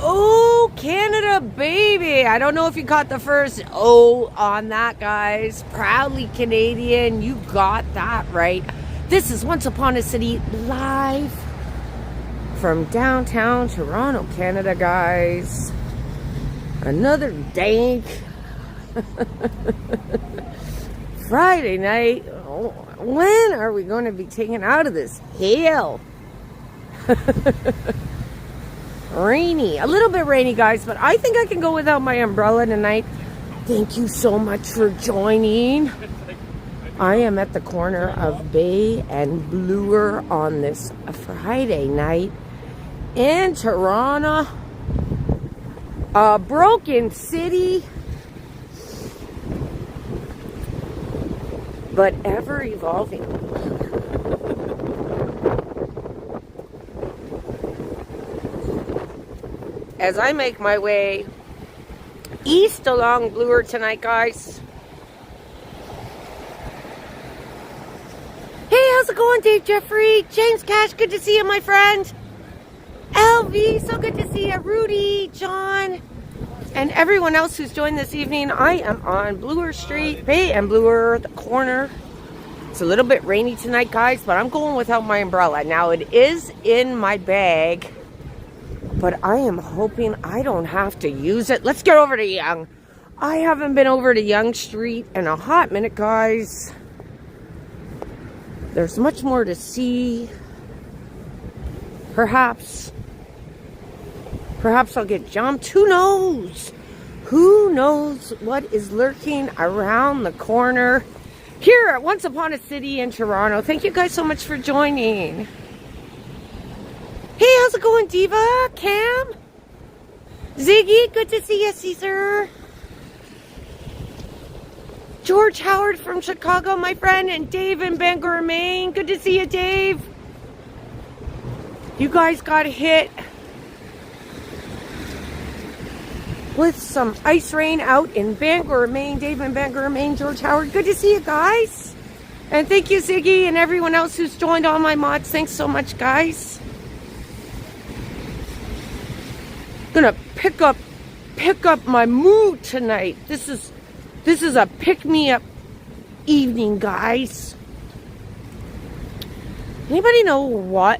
Oh, Canada, baby. I don't know if you caught the first O on that, guys. Proudly Canadian. You got that right. This is Once Upon a City live from downtown Toronto, Canada, guys. Another dank Friday night. Oh, when are we going to be taken out of this hail? Rainy, a little bit rainy, guys, but I think I can go without my umbrella tonight. Thank you so much for joining. I am at the corner of Bay and Bloor on this Friday night in Toronto, a broken city, but ever evolving. As I make my way east along Bloor tonight, guys. Hey, how's it going, Dave Jeffrey? James Cash, good to see you, my friend. LV, so good to see you. Rudy, John, and everyone else who's joined this evening. I am on Bloor Street, Bay and Bloor, the corner. It's a little bit rainy tonight, guys, but I'm going without my umbrella. Now, it is in my bag, but I am hoping I don't have to use it. Let's get over to Yonge. I haven't been over to Yonge Street in a hot minute, guys. There's much more to see. Perhaps I'll get jumped. Who knows? Who knows what is lurking around the corner here at Once Upon a City in Toronto. Thank you guys so much for joining. Hey, how's it going, Diva? Cam? Ziggy, good to see you, Caesar. George Howard from Chicago, my friend, and Dave in Bangor, Maine. Good to see you, Dave. You guys got hit with some ice rain out in Bangor, Maine. Dave in Bangor, Maine. George Howard, good to see you guys. And thank you, Ziggy, and everyone else who's joined all my mods. Thanks so much, guys. Gonna pick up my mood tonight. This is a pick-me-up evening, guys. Anybody know what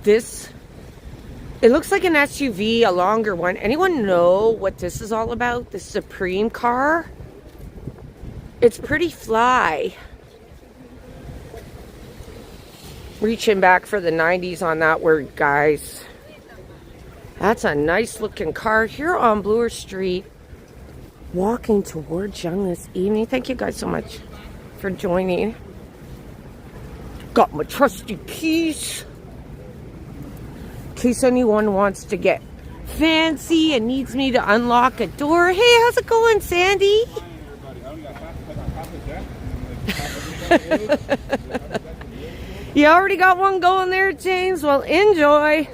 this? It looks like an SUV, a longer one. Anyone know what this is all about? The Supreme car? It's pretty fly. Reaching back for the 90s on that word, guys. That's a nice looking car here on Bloor Street. Walking towards Yonge this evening. Thank you guys so much for joining. Got my trusty keys. In case anyone wants to get fancy and needs me to unlock a door. Hey, how's it going, Sandy? You already got one going there, James? Well, enjoy.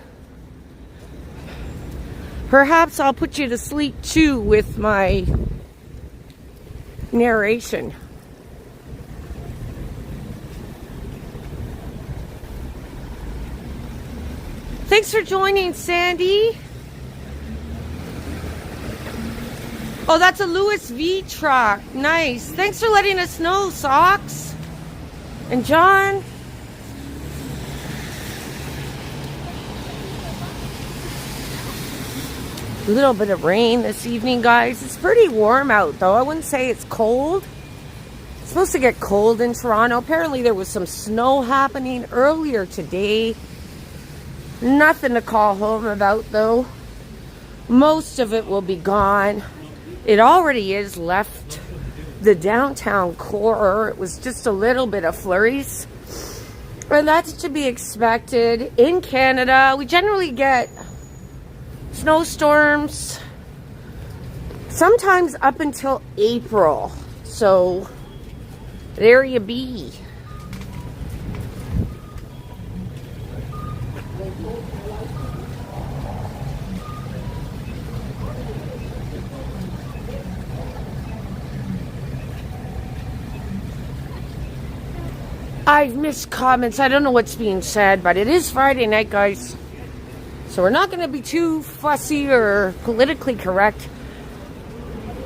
Perhaps I'll put you to sleep too with my narration. Thanks for joining, Sandy. Oh, that's a Lewis V truck. Nice. Thanks for letting us know, Socks. And John. A little bit of rain this evening, guys. It's pretty warm out, though. I wouldn't say it's cold. It's supposed to get cold in Toronto. Apparently, there was some snow happening earlier today. Nothing to call home about, though. Most of it will be gone. It already is left the downtown core. It was just a little bit of flurries. And that's to be expected. In Canada, we generally get snowstorms sometimes up until April. So there you be. I've missed comments. I don't know what's being said, but it is Friday night, guys. So we're not going to be too fussy or politically correct.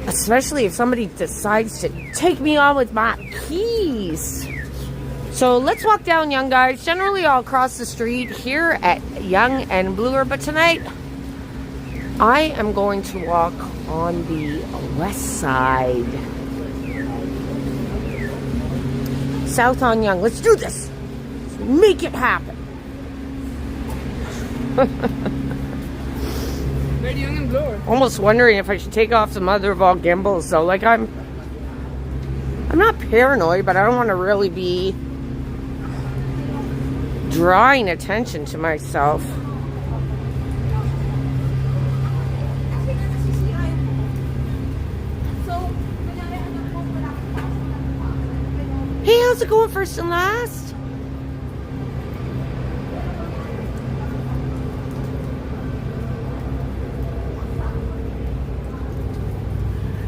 Especially if somebody decides to take me on with my keys. So let's walk down Yonge, guys. Generally, I'll cross the street here at Yonge and Bloor. But tonight, I am going to walk on the west side. South on Yonge. Let's do this. Let's make it happen. Yonge and Bloor. Almost wondering if I should take off the mother of all gimbals, though. Like, I'm not paranoid, but I don't want to really be drawing attention to myself. Hey, how's it going, first and last?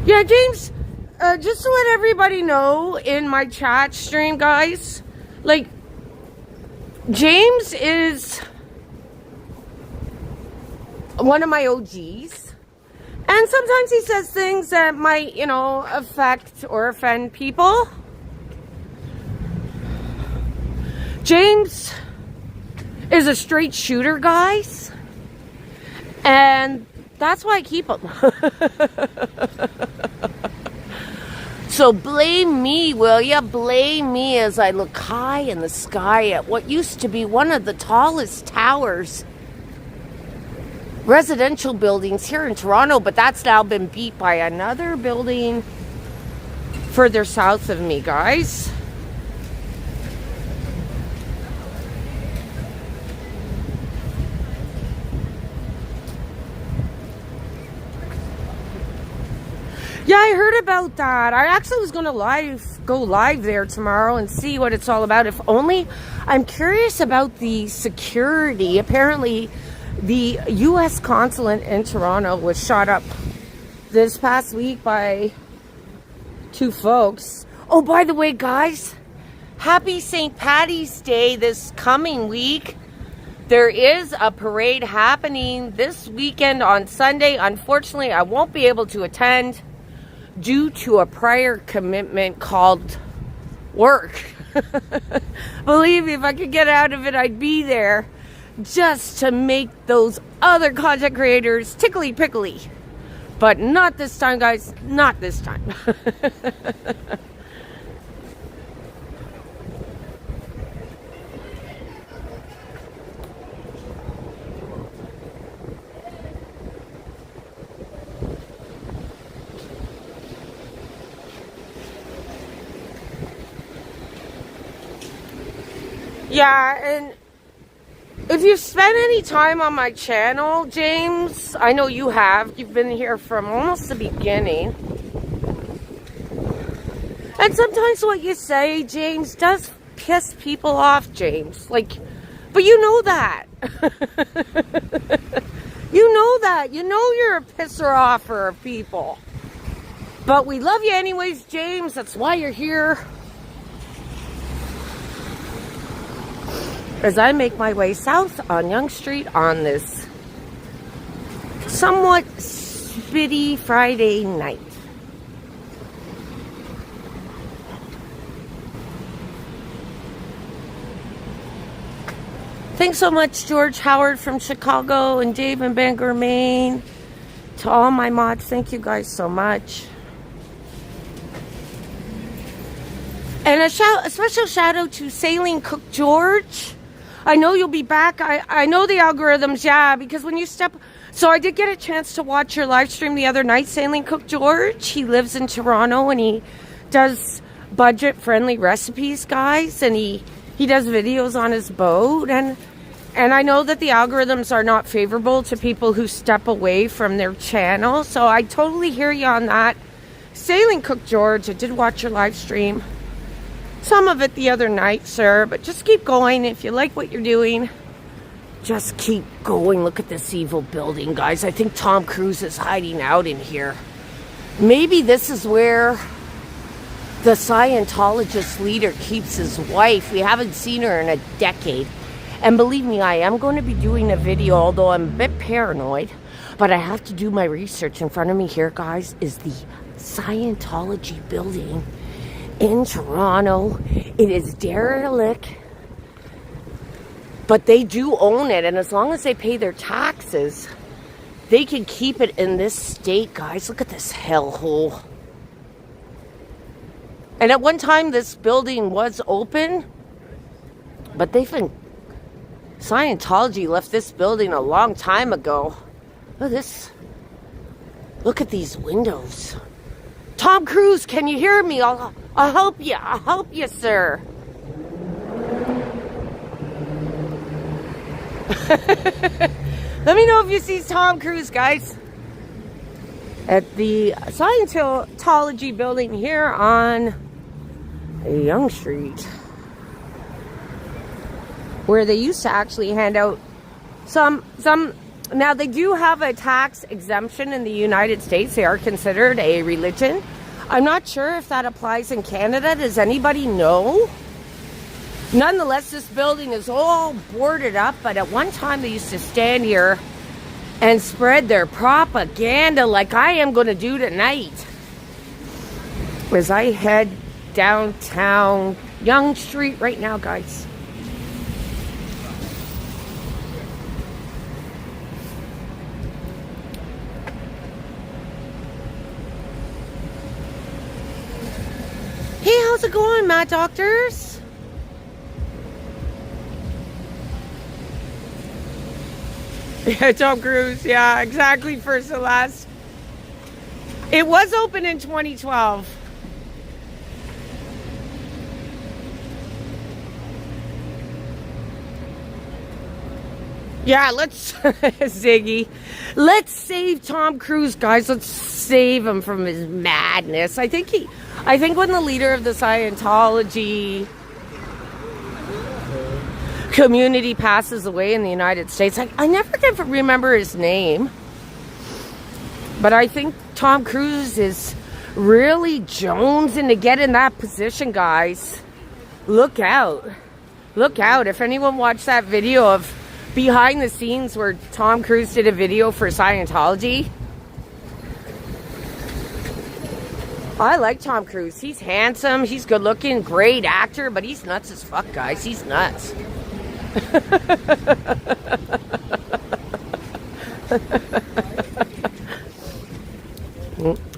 Yeah, James, just to let everybody know in my chat stream, guys, like, James is one of my OGs. And sometimes he says things that might, you know, affect or offend people. James is a straight shooter, guys. And that's why I keep him. So blame me, will ya? Blame me as I look high in the sky at what used to be one of the tallest towers, residential buildings here in Toronto, but that's now been beat by another building further south of me, guys. Yeah, I heard about that. I actually was going to go live there tomorrow and see what it's all about. If only. I'm curious about the security. Apparently, the U.S. Consulate in Toronto was shot up this past week by two folks. Oh, by the way, guys, happy St. Paddy's Day this coming week. There is a parade happening this weekend on Sunday. Unfortunately, I won't be able to attend due to a prior commitment called work. Believe me, if I could get out of it, I'd be there just to make those other content creators tickly pickly. But not this time, guys. Not this time. Yeah, and if you've spent any time on my channel, James, I know you have. You've been here from almost the beginning. And sometimes what you say, James, does piss people off, James. Like, but you know that. You know that. You know you're a pisser-offer of people. But we love you anyways, James. That's why you're here. As I make my way south on Yonge Street on this somewhat spitty Friday night. Thanks so much, George Howard from Chicago and Dave in Bangor, Maine. To all my mods, thank you guys so much. And a special shout out to Sailing Cook George. I know you'll be back. I know the algorithms, yeah, because when you step... So I did get a chance to watch your live stream the other night, Sailing Cook George. He lives in Toronto and he does budget-friendly recipes, guys. And he does videos on his boat. And I know that the algorithms are not favorable to people who step away from their channel. So I totally hear you on that. Sailing Cook George, I did watch your live stream. Some of it the other night, sir, but just keep going. If you like what you're doing, just keep going. Look at this evil building, guys. I think Tom Cruise is hiding out in here. Maybe this is where the Scientologist leader keeps his wife. We haven't seen her in a decade. And believe me, I am going to be doing a video, although I'm a bit paranoid. But I have to do my research. In front of me here, guys, is the Scientology building in Toronto. It is derelict. But they do own it. And as long as they pay their taxes, they can keep it in this state, guys. Look at this hellhole. And at one time, this building was open. But Scientology left this building a long time ago. Look at this. Look at these windows. Tom Cruise, can you hear me? I'll help you. I'll help you, sir. Let me know if you see Tom Cruise, guys. At the Scientology building here on Yonge Street, where they used to actually hand out some. Now, they do have a tax exemption in the United States. They are considered a religion. I'm not sure if that applies in Canada. Does anybody know? Nonetheless, this building is all boarded up, but at one time they used to stand here and spread their propaganda like I am going to do tonight as I head downtown Yonge Street right now, guys. Hey, how's it going, Mad Doctors? Yeah, Tom Cruise. Yeah, exactly. First and last. It was open in 2012. Yeah, let's Ziggy. Let's save Tom Cruise, guys. Let's save him from his madness. I think when the leader of the Scientology community passes away in the United States, I never can remember his name, but I think Tom Cruise is really jonesing to get in that position, guys. Look out. Look out. If anyone watched that video of behind the scenes where Tom Cruise did a video for Scientology. I like Tom Cruise. He's handsome, he's good looking, great actor, but he's nuts as fuck, guys. He's nuts.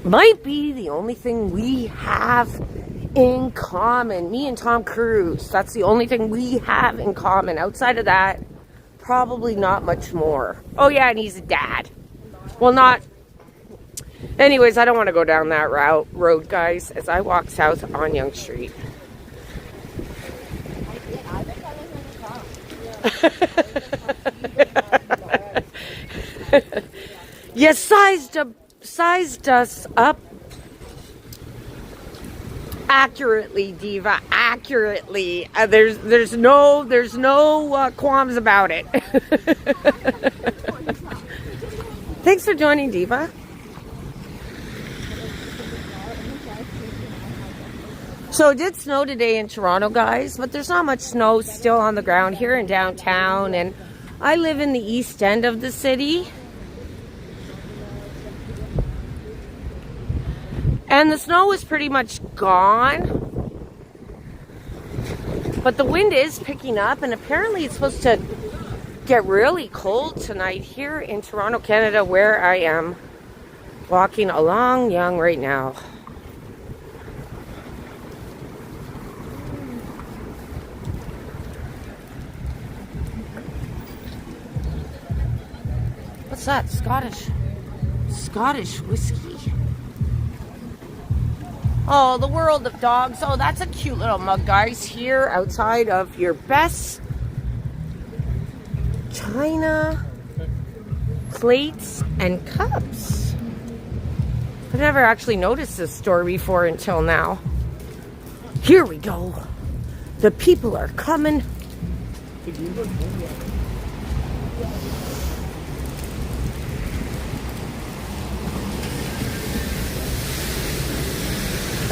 Might be the only thing we have in common. Me and Tom Cruise. That's the only thing we have in common. Outside of that, probably not much more. Oh yeah, and he's a dad. Well, not. Anyways, I don't want to go down that road, guys, as I walk south on Yonge Street. You sized us up accurately, Diva. Accurately. There's no qualms about it. Thanks for joining, Diva. So it did snow today in Toronto, guys, but there's not much snow still on the ground here in downtown, and I live in the east end of the city. And the snow is pretty much gone, but the wind is picking up, and apparently it's supposed to get really cold tonight here in Toronto, Canada, where I am walking along Yonge right now. What's that? Scottish whiskey. Oh, the world of dogs. Oh, that's a cute little mug, guys. Here outside of your best china plates and cups. I've never actually noticed this store before until now. Here we go. The people are coming.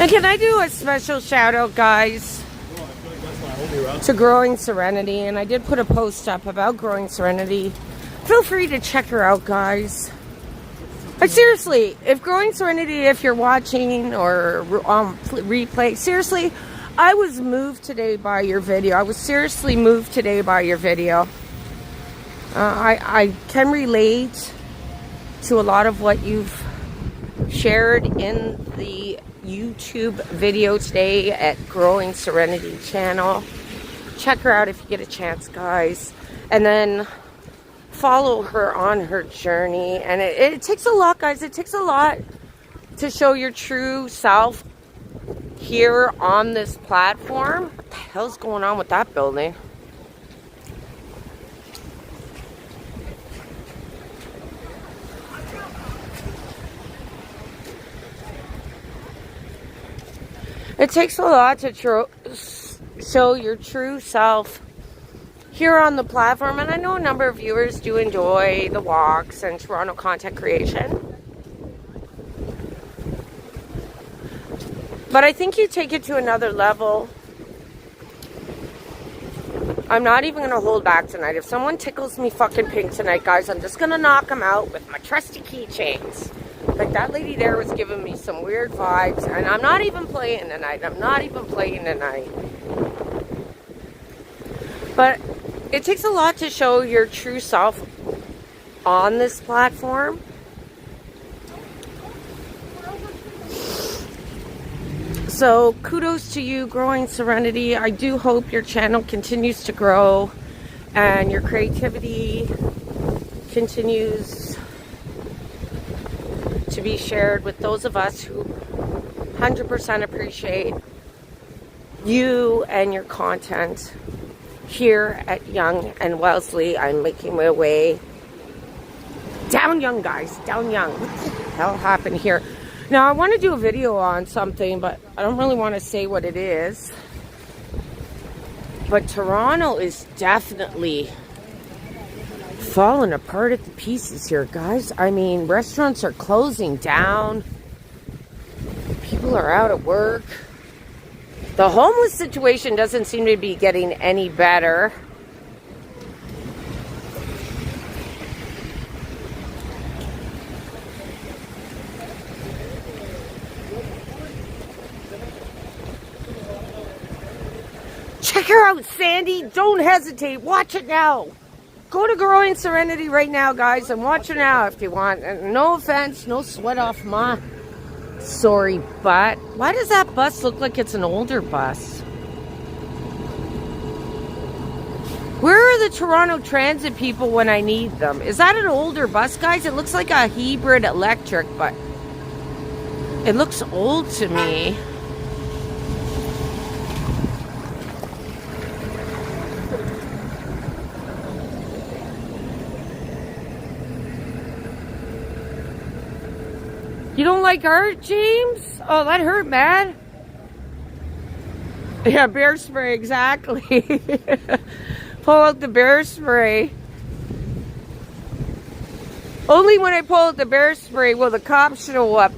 And can I do a special shout out, guys, to Growing Serenity? And I did put a post up about Growing Serenity. Feel free to check her out, guys. But seriously, if Growing Serenity, if you're watching or on replay, seriously, I was moved today by your video. I was seriously moved today by your video. I can relate to a lot of what you've shared in the YouTube video today at Growing Serenity channel. Check her out if you get a chance, guys. And then follow her on her journey. And it takes a lot, guys. It takes a lot to show your true self here on this platform. What the hell's going on with that building? It takes a lot to show your true self here on the platform, and I know a number of viewers do enjoy the walks and Toronto content creation. But I think you take it to another level. I'm not even going to hold back tonight. If someone tickles me fucking pink tonight, guys, I'm just going to knock them out with my trusty keychains. Like that lady there was giving me some weird vibes, and I'm not even playing tonight. I'm not even playing tonight. But it takes a lot to show your true self on this platform. So kudos to you, Growing Serenity. I do hope your channel continues to grow and your creativity continues to be shared with those of us who 100% appreciate you and your content. Here at Yonge and Wellesley, I'm making my way down Yonge, guys, down Yonge. What the hell happened here? Now, I want to do a video on something, but I don't really want to say what it is. But Toronto is definitely falling apart at the pieces here, guys. I mean, restaurants are closing down. People are out at work. The homeless situation doesn't seem to be getting any better. Check her out, Sandy. Don't hesitate. Watch it now. Go to Growing Serenity right now, guys, and watch it now if you want. And no offense, no sweat off my sorry butt. Why does that bus look like it's an older bus? Where are the Toronto Transit people when I need them? Is that an older bus, guys? It looks like a hybrid electric, but it looks old to me. You don't like art, James? Oh, that hurt, man. Yeah, bear spray, exactly. Pull out the bear spray. Only when I pull out the bear spray will the cops show up.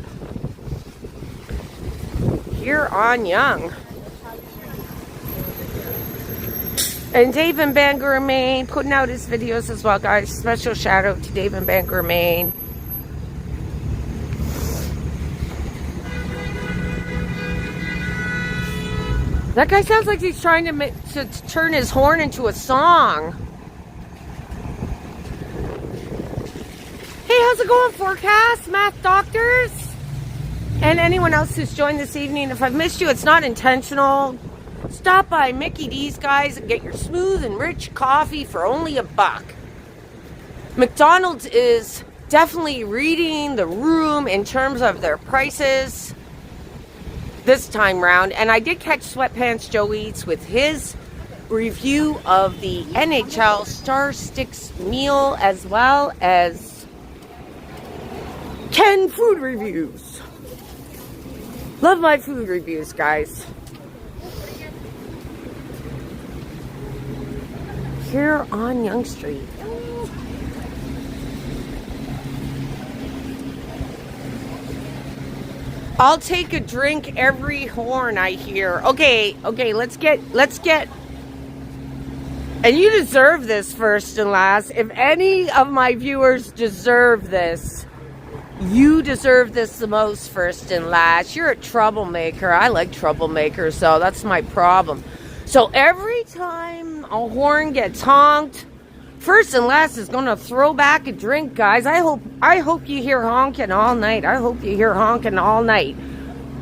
Here on Yonge. And Dave and Bangor, Maine, putting out his videos as well, guys. Special shout out to Dave and Bangor, Maine. That guy sounds like he's trying to turn his horn into a song. Hey, how's it going, Forecast, Math Doctors? And anyone else who's joined this evening, if I've missed you, it's not intentional. Stop by Mickey D's, guys, and get your smooth and rich coffee for only $1. McDonald's is definitely reading the room in terms of their prices this time round. And I did catch Sweatpants Joe Eats with his review of the NHL Star Sticks meal, as well as 10 food reviews. Love my food reviews, guys. Here on Yonge Street. I'll take a drink every horn I hear. Okay, let's get, and you deserve this first and last. If any of my viewers deserve this, you deserve this the most first and last. You're a troublemaker. I like troublemakers, so that's my problem. So every time a horn gets honked, first and last is going to throw back a drink, guys. I hope you hear honking all night. I hope you hear honking all night.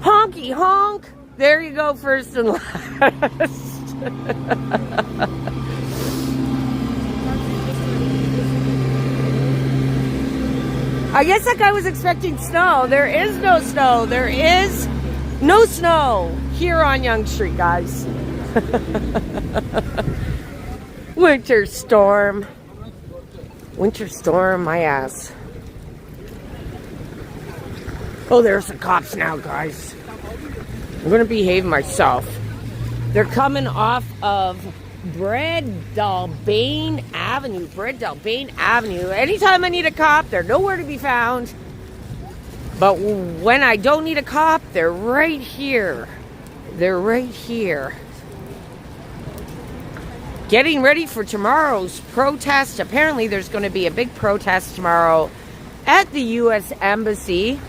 Honky honk. There you go, first and last. I guess that guy was expecting snow. There is no snow. There is no snow here on Yonge Street, guys. Winter storm. Winter storm, my ass. Oh, there's the cops now, guys. I'm going to behave myself. They're coming off of Breadalbane Avenue. Anytime I need a cop, they're nowhere to be found. But when I don't need a cop, they're right here. They're right here. Getting ready for tomorrow's protest. Apparently, there's going to be a big protest tomorrow at the U.S. Embassy.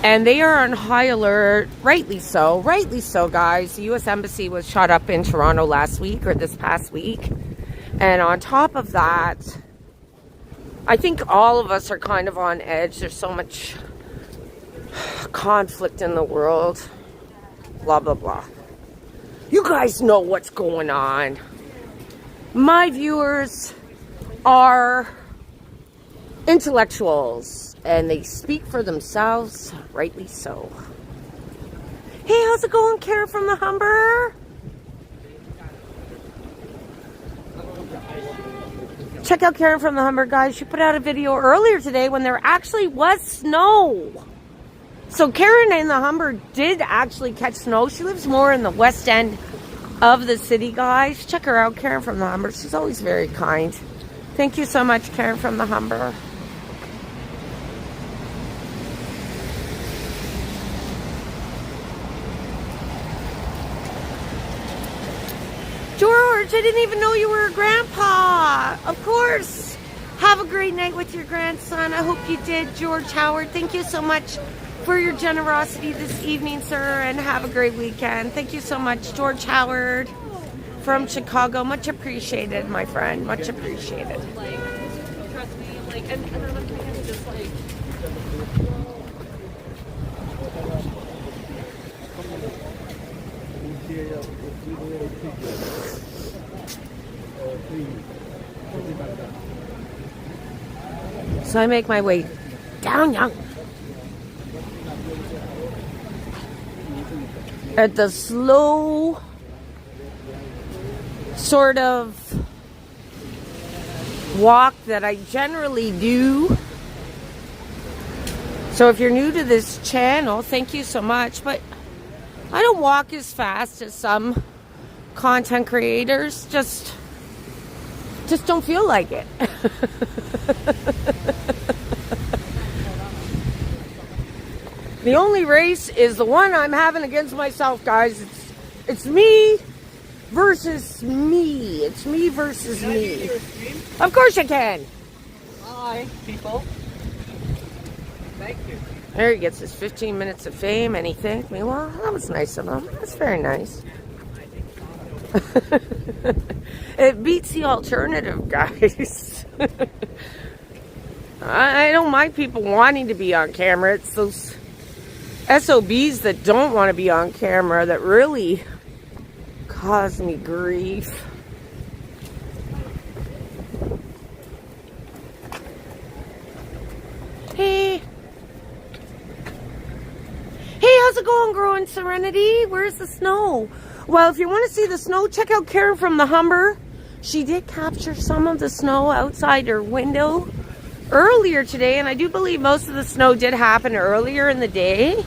And they are on high alert, rightly so, guys. The U.S. Embassy was shot up in Toronto last week, or this past week. And on top of that, I think all of us are kind of on edge. There's so much conflict in the world. Blah, blah, blah. You guys know what's going on. My viewers are intellectuals. And they speak for themselves, rightly so. Hey, how's it going, Karen from the Humber? Check out Karen from the Humber, guys. She put out a video earlier today when there actually was snow. So Karen in the Humber did actually catch snow. She lives more in the west end of the city, guys. Check her out, Karen from the Humber. She's always very kind. Thank you so much, Karen from the Humber. George, I didn't even know you were a grandpa. Of course. Have a great night with your grandson. I hope you did, George Howard. Thank you so much for your generosity this evening, sir, and have a great weekend. Thank you so much, George Howard from Chicago. Much appreciated, my friend. Much appreciated. Trust me, and then I'm kind of just So I make my way down Yonge at the slow sort of walk that I generally do. So if you're new to this channel, thank you so much, but I don't walk as fast as some content creators. Just don't feel like it. The only race is the one I'm having against myself, guys. It's me versus me. It's me versus me. Of course you can. hi, people. Thank you. There he gets his 15 minutes of fame, and he thanked me. Well, that was nice of him. That's very nice. It beats the alternative, guys. I don't mind people wanting to be on camera. It's those SOBs that don't want to be on camera that really cause me grief. Hey. Hey, how's it going, Growing Serenity? Where's the snow? Well, if you want to see the snow, check out Karen from the Humber. She did capture some of the snow outside her window earlier today, and I do believe most of the snow did happen earlier in the day.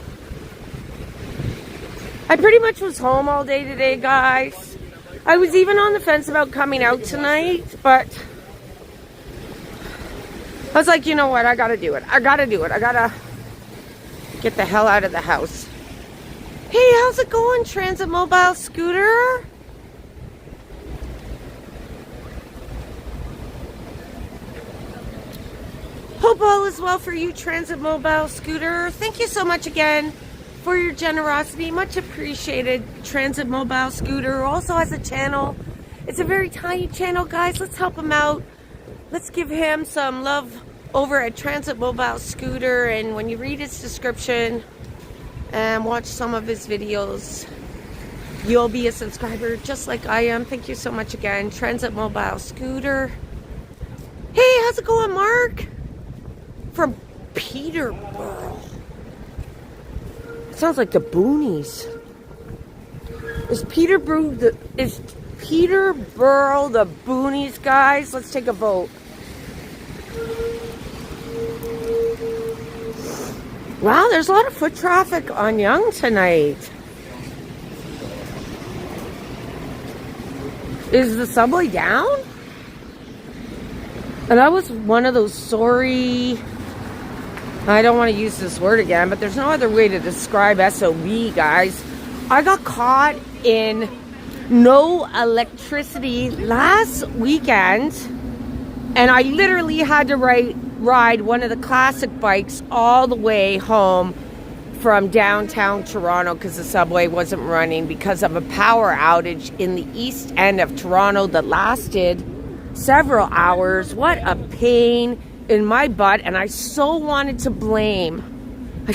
I pretty much was home all day today, guys. I was even on the fence about coming out tonight, but I was like, you know what? I gotta do it. I gotta do it. I gotta get the hell out of the house. Hey, how's it going, Transit Mobile Scooter? Hope all is well for you, Transit Mobile Scooter. Thank you so much again for your generosity. Much appreciated, Transit Mobile Scooter. Also has a channel. It's a very tiny channel, guys. Let's help him out. Let's give him some love over at Transit Mobile Scooter. And when you read his description and watch some of his videos, you'll be a subscriber just like I am. Thank you so much again, Transit Mobile Scooter. Hey, how's it going, Mark? From Peterborough. Sounds like the boonies. Is Peterborough the boonies, guys? Let's take a vote. Wow, there's a lot of foot traffic on Yonge tonight. Is the subway down? And that was one of those sorry... I don't want to use this word again, but there's no other way to describe SOB, guys. I got caught in no electricity last weekend, and I literally had to ride one of the classic bikes all the way home from downtown Toronto because the subway wasn't running because of a power outage in the east end of Toronto that lasted several hours. What a pain in my butt. And I so wanted to blame the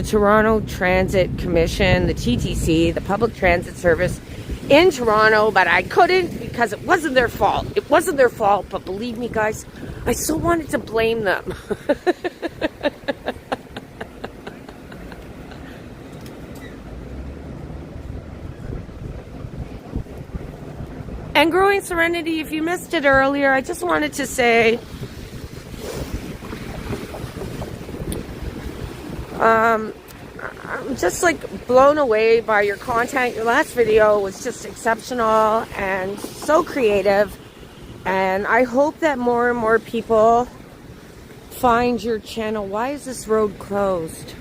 Toronto Transit Commission, the TTC, the Public Transit Service in Toronto, but I couldn't because it wasn't their fault. It wasn't their fault, but believe me, guys, I so wanted to blame them. And Growing Serenity, if you missed it earlier, I just wanted to say, I'm just like blown away by your content. Your last video was just exceptional and so creative. And I hope that more and more people find your channel. Why is this road closed?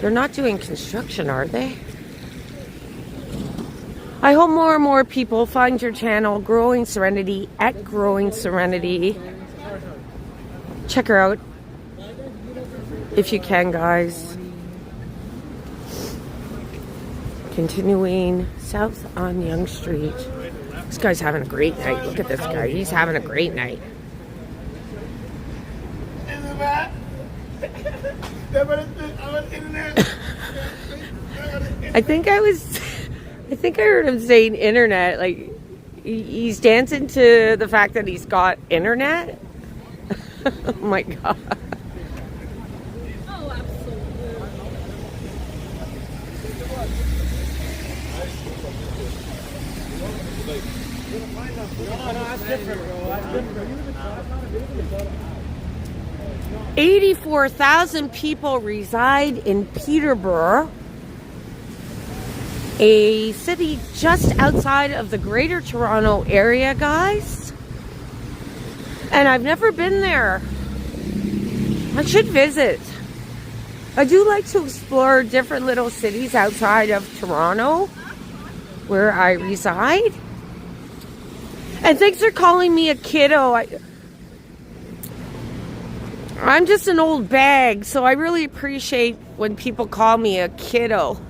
They're not doing construction, are they? I hope more and more people find your channel, Growing Serenity, at Growing Serenity. Check her out if you can, guys. Continuing south on Yonge Street. This guy's having a great night. Look at this guy. He's having a great night. I think I heard him saying internet. Like, he's dancing to the fact that he's got internet. Oh my god. Oh, absolutely. No, that's different, bro. That's different. 84,000 people reside in Peterborough, a city just outside of the Greater Toronto area, guys. And I've never been there. I should visit. I do like to explore different little cities outside of Toronto where I reside. And thanks for calling me a kiddo. I'm just an old bag, so I really appreciate when people call me a kiddo.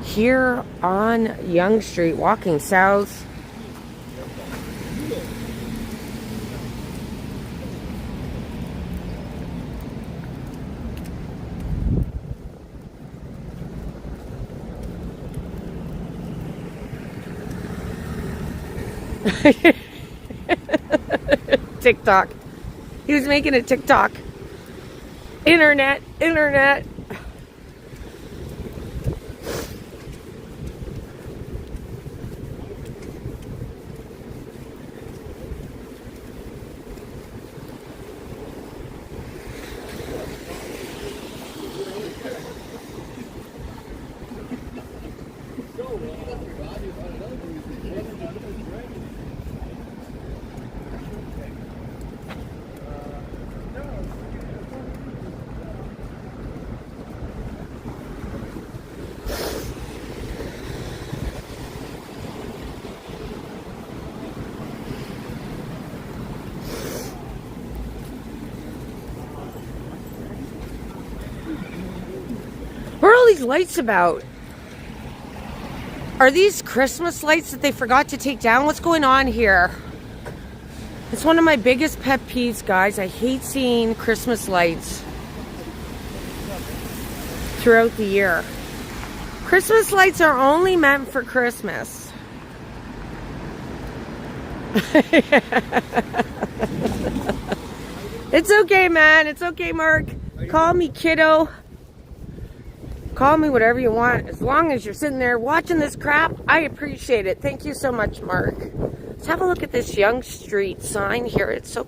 Here on Yonge Street, walking south. TikTok. He was making a TikTok. Internet. all these lights about? Are these Christmas lights that they forgot to take down? What's going on here? It's one of my biggest pet peeves, guys. I hate seeing Christmas lights throughout the year. Christmas lights are only meant for Christmas. It's okay, man. It's okay, Mark. Call me kiddo. Call me whatever you want. As long as you're sitting there watching this crap, I appreciate it. Thank you so much, Mark. Let's have a look at this Yonge Street sign here. It's so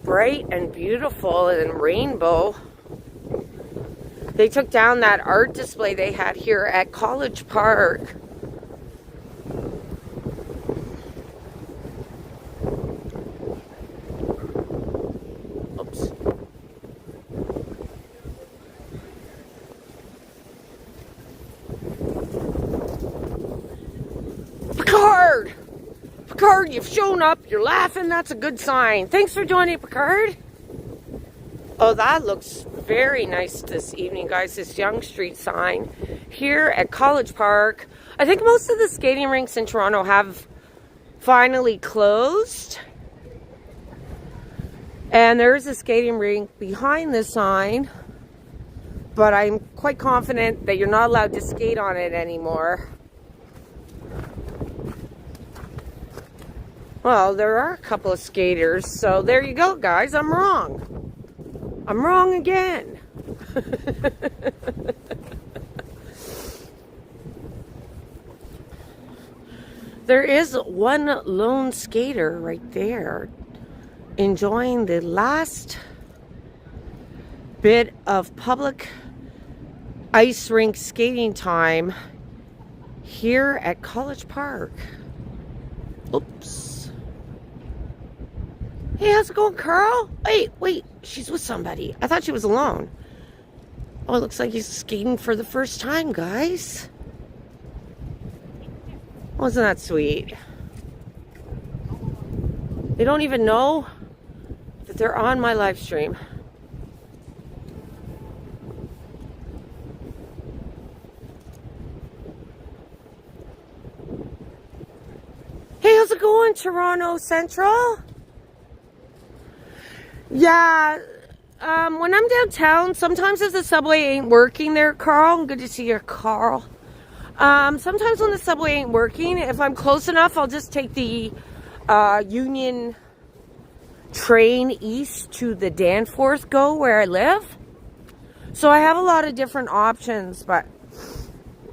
bright and beautiful and rainbow. They took down that art display they had here at College Park. Oops. Picard! Picard, you've shown up. You're laughing. That's a good sign. Thanks for joining, Picard. Oh, that looks very nice this evening, guys. This Yonge Street sign here at College Park. I think most of the skating rinks in Toronto have finally closed. And there's a skating rink behind this sign. But I'm quite confident that you're not allowed to skate on it anymore. Well, there are a couple of skaters. So there you go, guys. I'm wrong. I'm wrong again. There is one lone skater right there enjoying the last bit of public ice rink skating time here at College Park. Oops. Hey, how's it going, Carl? Wait, she's with somebody. I thought she was alone. Oh, it looks like he's skating for the first time, guys. Wasn't that sweet? They don't even know that they're on my live stream. Hey, how's it going, Toronto Central? Yeah, when I'm downtown, sometimes if the subway ain't working there, Carl, good to see you, Carl. Sometimes when the subway ain't working, if I'm close enough, I'll just take the Union train east to the Danforth Go where I live. So I have a lot of different options, but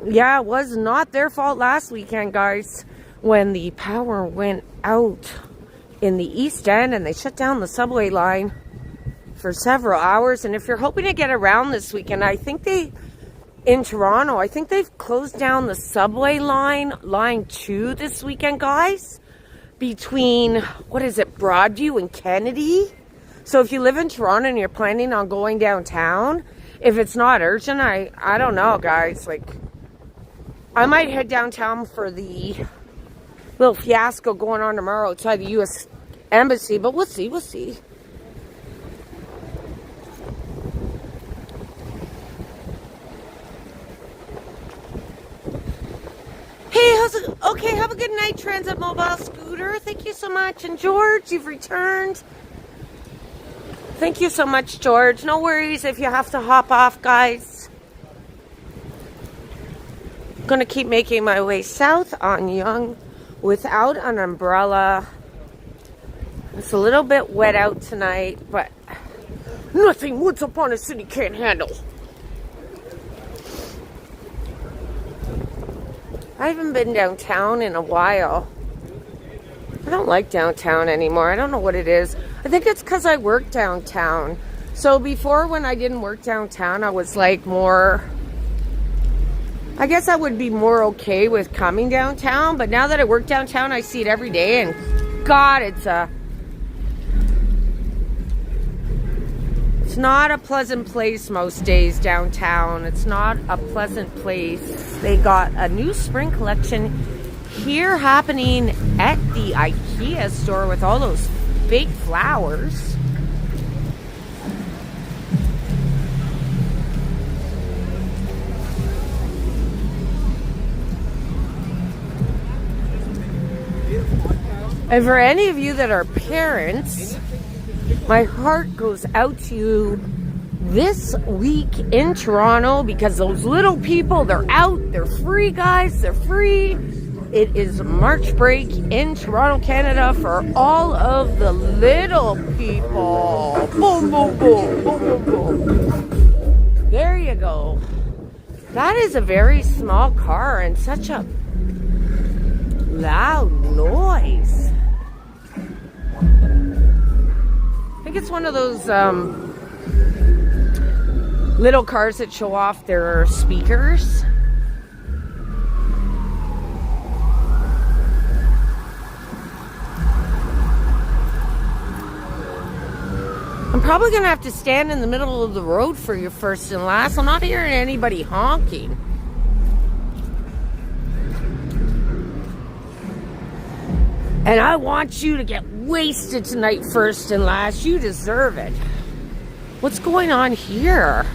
yeah, it was not their fault last weekend, guys, when the power went out in the East End and they shut down the subway line for several hours. And if you're hoping to get around this weekend, I think in Toronto, I think they've closed down the subway line 2 this weekend, guys, between, Broadview and Kennedy. So if you live in Toronto and you're planning on going downtown, if it's not urgent, I don't know, guys, I might head downtown for the little fiasco going on tomorrow outside the U.S. Embassy, but we'll see. Hey, how's it? Okay, have a good night, Transit Mobile Scooter. Thank you so much. And George, you've returned. Thank you so much, George. No worries if you have to hop off, guys. I'm gonna keep making my way south on Yonge without an umbrella. It's a little bit wet out tonight, but nothing Once Upon a City can't handle. I haven't been downtown in a while. I don't like downtown anymore. I don't know what it is. I think it's because I work downtown. So before, when I didn't work downtown, I was more... I guess I would be more okay with coming downtown, but now that I work downtown, I see it every day, and God, it's not a pleasant place most days downtown. It's not a pleasant place. They got a new spring collection here happening at the IKEA store with all those fake flowers. And for any of you that are parents, my heart goes out to you this week in Toronto because those little people, they're out, they're free, guys, they're free. It is March break in Toronto, Canada for all of the little people. Boom, boom, boom, boom, boom, boom. There you go. That is a very small car and such a loud noise. I think it's one of those little cars that show off their speakers. I'm probably going to have to stand in the middle of the road for your first and last. I'm not hearing anybody honking. And I want you to get wasted tonight, first and last. You deserve it. What's going on here?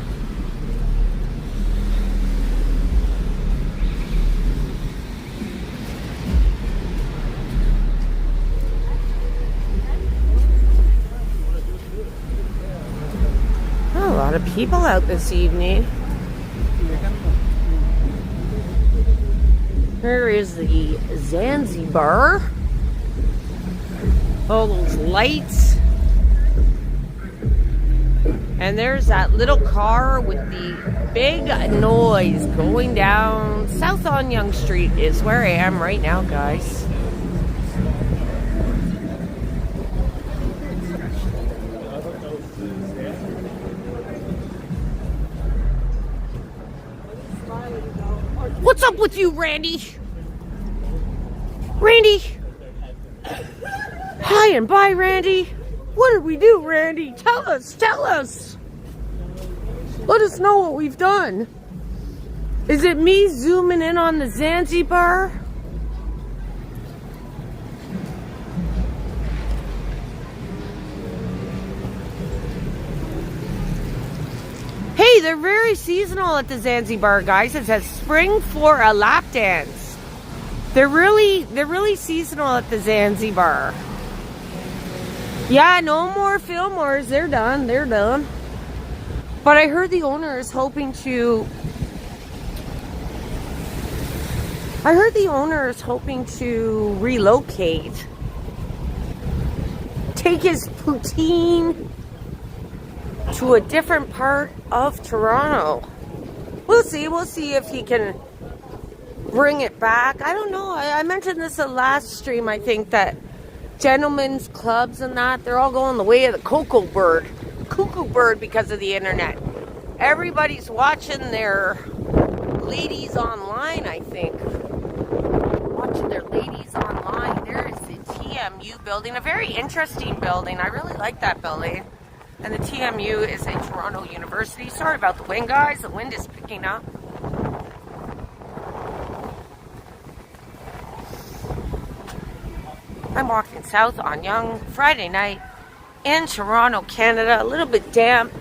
Oh, a lot of people out this evening. Here is the Zanzibar. All those lights. And there's that little car with the big noise going down south on Yonge Street is where I am right now, guys. What's up with you, Randy? Randy? Hi and bye, Randy. What did we do, Randy? Tell us, tell us. Let us know what we've done. Is it me zooming in on the Zanzibar? Hey, they're very seasonal at the Zanzibar, guys. It says spring for a lap dance. They're really seasonal at the Zanzibar. Yeah, no more Fillmores. They're done. They're done. But I heard the owner is hoping to... relocate. Take his poutine to a different part of Toronto. We'll see if he can bring it back. I don't know. I mentioned this the last stream, I think, that gentlemen's clubs and that, they're all going the way of the cuckoo bird because of the internet. Everybody's watching their ladies online, I think. Watching their ladies online. There is the TMU building, a very interesting building. I really like that building. And the TMU is a Toronto University. Sorry about the wind, guys. The wind is picking up. I'm walking south on Yonge Friday night in Toronto, Canada. A little bit damp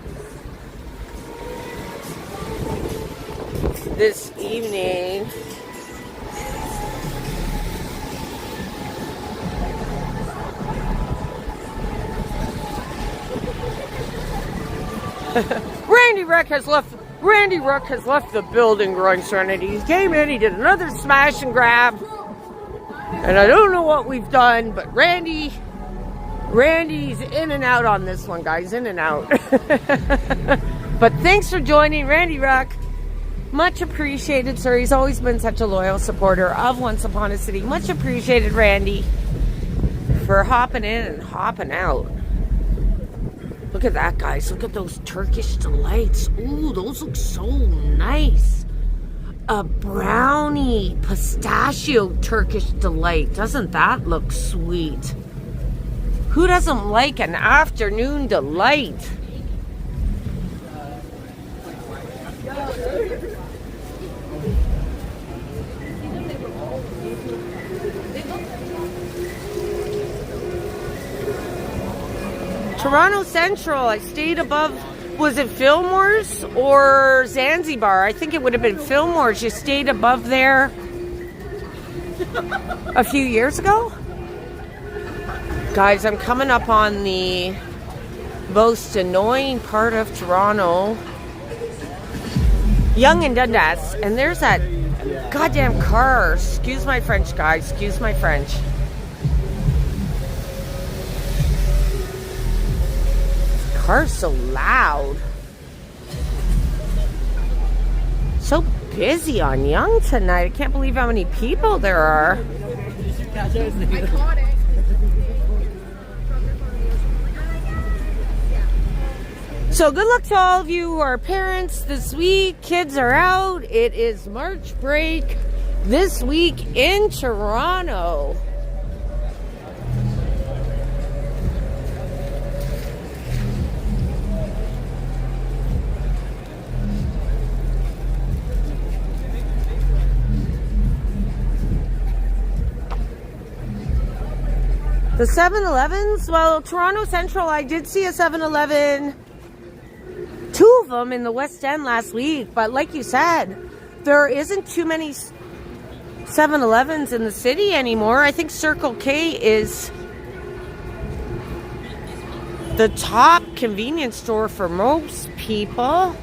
this evening. Randy Ruck has left the building, growing serenity. He came in, he did another smash and grab. And I don't know what we've done, but Randy's in and out on this one, guys, in and out. But thanks for joining, Randy Ruck. Much appreciated, sir. He's always been such a loyal supporter of Once Upon a City. Much appreciated, Randy, for hopping in and hopping out. Look at that, guys. Look at those Turkish delights. Ooh, those look so nice. A brownie pistachio Turkish delight. Doesn't that look sweet? Who doesn't like an afternoon delight? Toronto Central, I stayed above, was it Fillmore's or Zanzibar? I think it would have been Fillmore's. You stayed above there a few years ago? Guys, I'm coming up on the most annoying part of Toronto. Yonge and Dundas. And there's that goddamn car. Excuse my French, guys. Excuse my French. This car's so loud. So busy on Yonge tonight. I can't believe how many people there are. So good luck to all of you who are parents this week. Kids are out. It is March break this week in Toronto. The 7-Elevens, well, Toronto Central, I did see a 7-Eleven, 2 of them in the West End last week, but like you said, there isn't too many 7-Elevens in the city anymore. I think Circle K is the top convenience store for most people.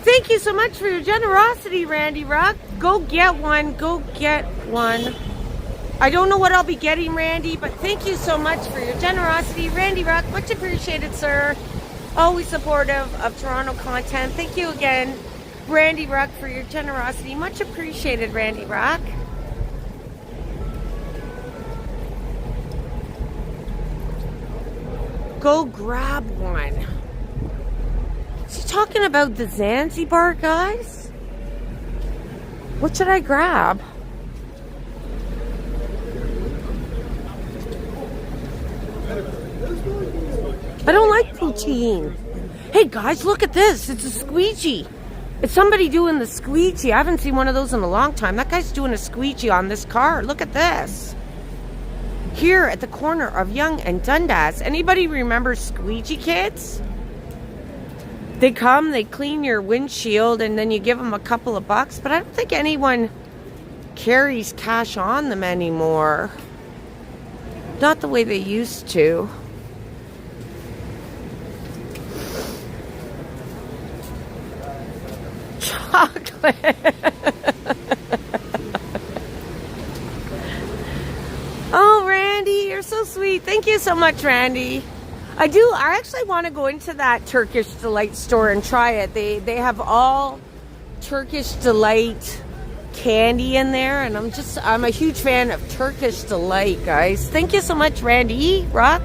Thank you so much for your generosity, Randy Rock. Go get one. Go get one. I don't know what I'll be getting, Randy, but thank you so much for your generosity. Randy Rock, much appreciated, sir. Always supportive of Toronto content. Thank you again, Randy Rock, for your generosity. Much appreciated, Randy Rock. Go grab one. Is he talking about the Zanzibar, guys? What should I grab? I don't like poutine. Hey guys, look at this. It's a squeegee. It's somebody doing the squeegee. I haven't seen one of those in a long time. That guy's doing a squeegee on this car. Look at this. Here at the corner of Yonge and Dundas. Anybody remember squeegee kids? They come, they clean your windshield, and then you give them a couple of bucks. But I don't think anyone carries cash on them anymore. Not the way they used to. Chocolate. Oh, Randy, you're so sweet. Thank you so much, Randy. I actually want to go into that Turkish Delight store and try it. They have all Turkish Delight candy in there, and I'm a huge fan of Turkish Delight, guys. Thank you so much, Randy Rock.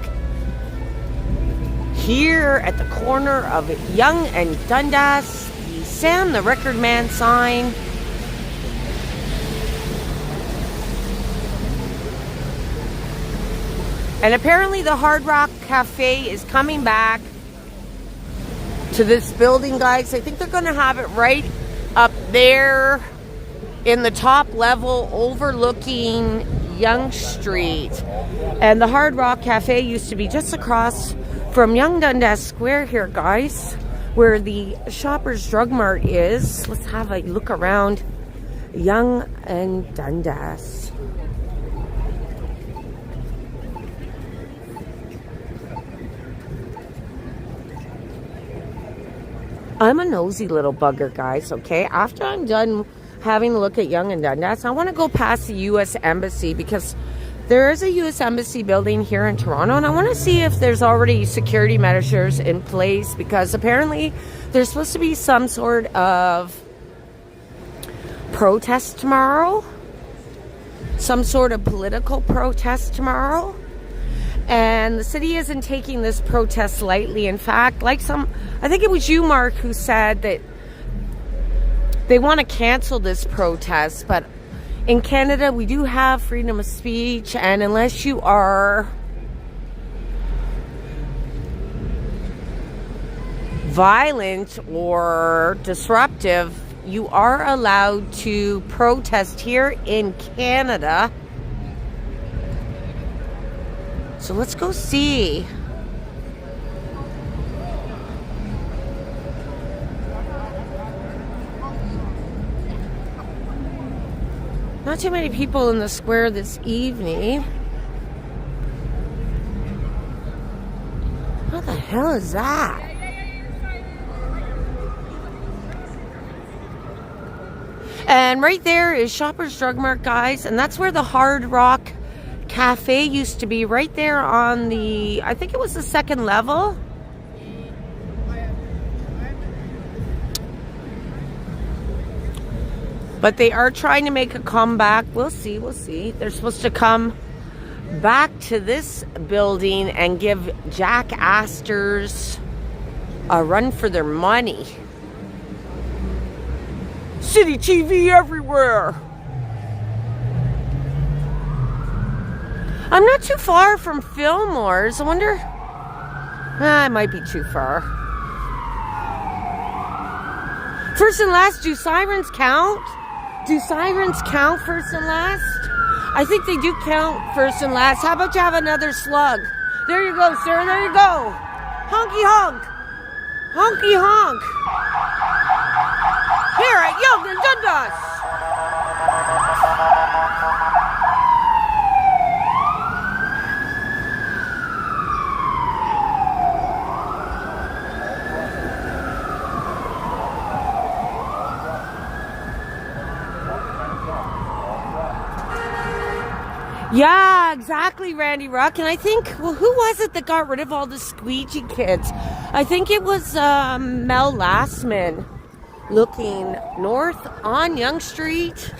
Here at the corner of Yonge and Dundas, the Sam the Record Man sign. And apparently the Hard Rock Cafe is coming back to this building, guys. I think they're going to have it right up there in the top level overlooking Yonge Street. And the Hard Rock Cafe used to be just across from Yonge Dundas Square here, guys, where the Shoppers Drug Mart is. Let's have a look around Yonge and Dundas. I'm a nosy little bugger, guys, okay? After I'm done having a look at Yonge and Dundas, I want to go past the U.S. Embassy because there is a U.S. Embassy building here in Toronto, and I want to see if there's already security measures in place because apparently there's supposed to be some sort of protest tomorrow, some sort of political protest tomorrow. And the city isn't taking this protest lightly. In fact, I think it was you, Mark, who said that they want to cancel this protest. But in Canada, we do have freedom of speech. And unless you are violent or disruptive, you are allowed to protest here in Canada. So let's go see. Not too many people in the square this evening. What the hell is that? And right there is Shoppers Drug Mart, guys. And that's where the Hard Rock Cafe used to be. Right there on the, I think it was the second level. But they are trying to make a comeback. We'll see, we'll see. They're supposed to come back to this building and give Jack Astor's a run for their money. City TV everywhere. I'm not too far from Fillmore's. I wonder... it might be too far. First and last, do sirens count? Do sirens count first and last? I think they do count first and last. How about you have another slug? There you go, sir. There you go. Honky honk. Honky honk. Here at Yonge and Dundas. Yeah, exactly, Randy Ruck. And I think, well, who was it that got rid of all the Squeegee kids? I think it was Mel Lastman, looking north on Yonge Street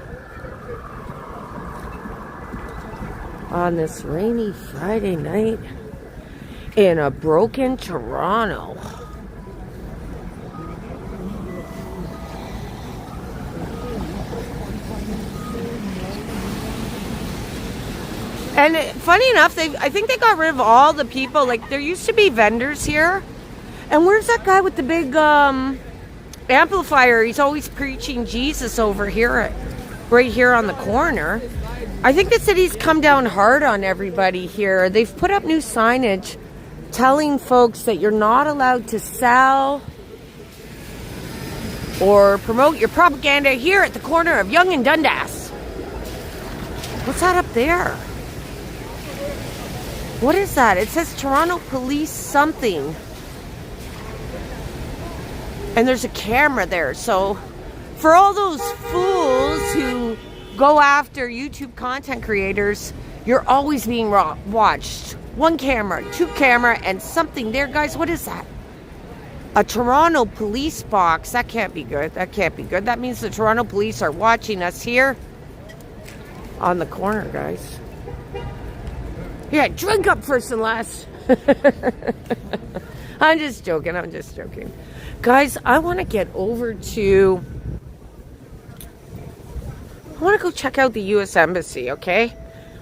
on this rainy Friday night in a broken Toronto. And funny enough, I think they got rid of all the people. Like, there used to be vendors here. And where's that guy with the big amplifier? He's always preaching Jesus over here, right here on the corner. I think the city's come down hard on everybody here. They've put up new signage telling folks that you're not allowed to sell or promote your propaganda here at the corner of Yonge and Dundas. What's that up there? What is that? It says Toronto Police something. And there's a camera there. So for all those fools who go after YouTube content creators, you're always being watched. One camera, two camera, and something there. Guys, what is that? A Toronto police box. That can't be good. That can't be good. That means the Toronto police are watching us here on the corner, guys. Yeah, drink up first and last. I'm just joking. I'm just joking. Guys, I want to get over to... I want to go check out the U.S. Embassy, okay?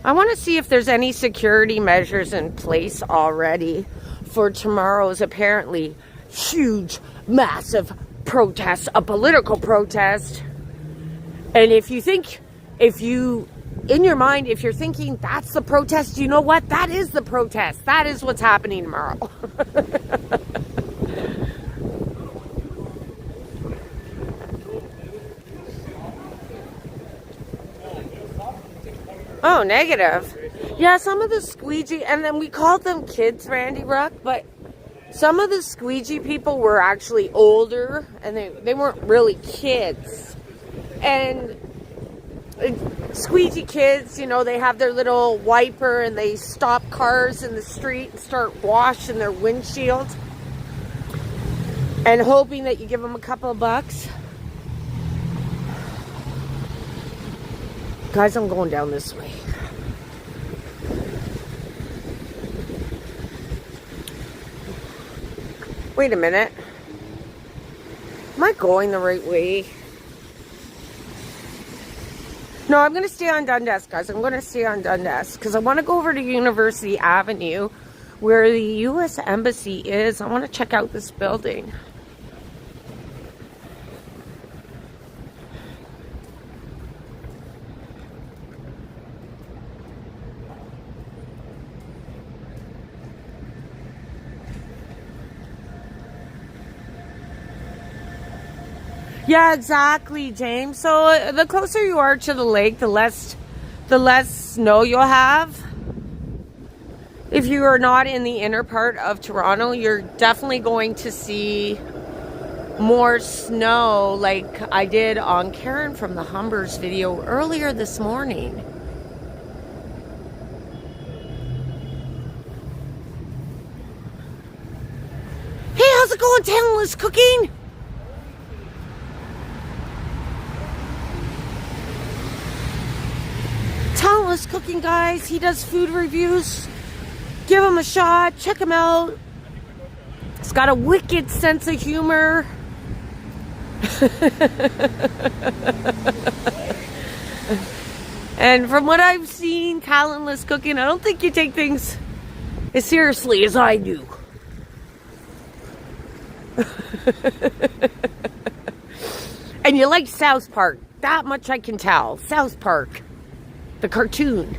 I want to see if there's any security measures in place already for tomorrow's apparently huge, massive protest, a political protest. And if you think, in your mind, if you're thinking that's the protest, you know what? That is the protest. That is what's happening tomorrow. Oh, negative. Yeah, some of the Squeegee, and then we called them kids, Randy Ruck, but some of the Squeegee people were actually older, and they weren't really kids. And Squeegee kids, you know, they have their little wiper and they stop cars in the street and start washing their windshield and hoping that you give them a couple of bucks. Guys, I'm going down this way. Wait a minute. Am I going the right way? No, I'm going to stay on Dundas, guys. I'm going to stay on Dundas because I want to go over to University Avenue where the U.S. Embassy is. I want to check out this building. Yeah, exactly, James. So the closer you are to the lake, the less snow you'll have. If you are not in the inner part of Toronto, you're definitely going to see more snow like I did on Karen from the Humbers video earlier this morning. Hey, how's it going, Talentless Cooking? Talentless Cooking, guys. He does food reviews. Give him a shot. Check him out. He's got a wicked sense of humor. And from what I've seen, Talentless Cooking, I don't think you take things as seriously as I do. And you like South Park. That much I can tell. South Park. The cartoon.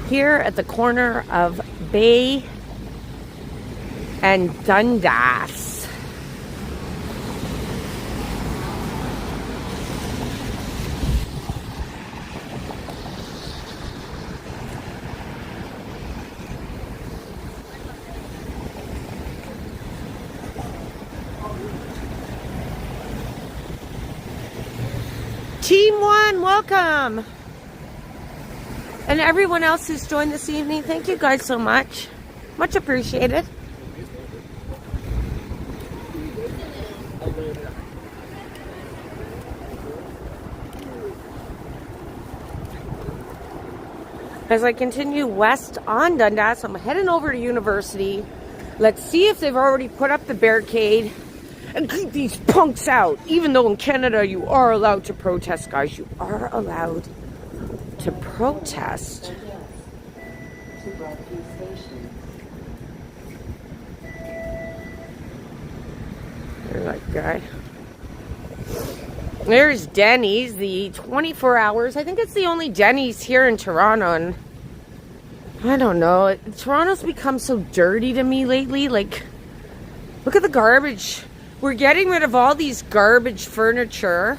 Here at the corner of Bay and Dundas. Team 1, welcome. And everyone else who's joined this evening, thank you guys so much. Much appreciated. As I continue west on Dundas, I'm heading over to University. Let's see if they've already put up the barricade and keep these punks out. Even though in Canada you are allowed to protest, guys. You are allowed to protest. There's that guy. There's Denny's, the 24 hours. I think it's the only Denny's here in Toronto. And I don't know. Toronto's become so dirty to me lately. Like, look at the garbage. We're getting rid of all these garbage furniture.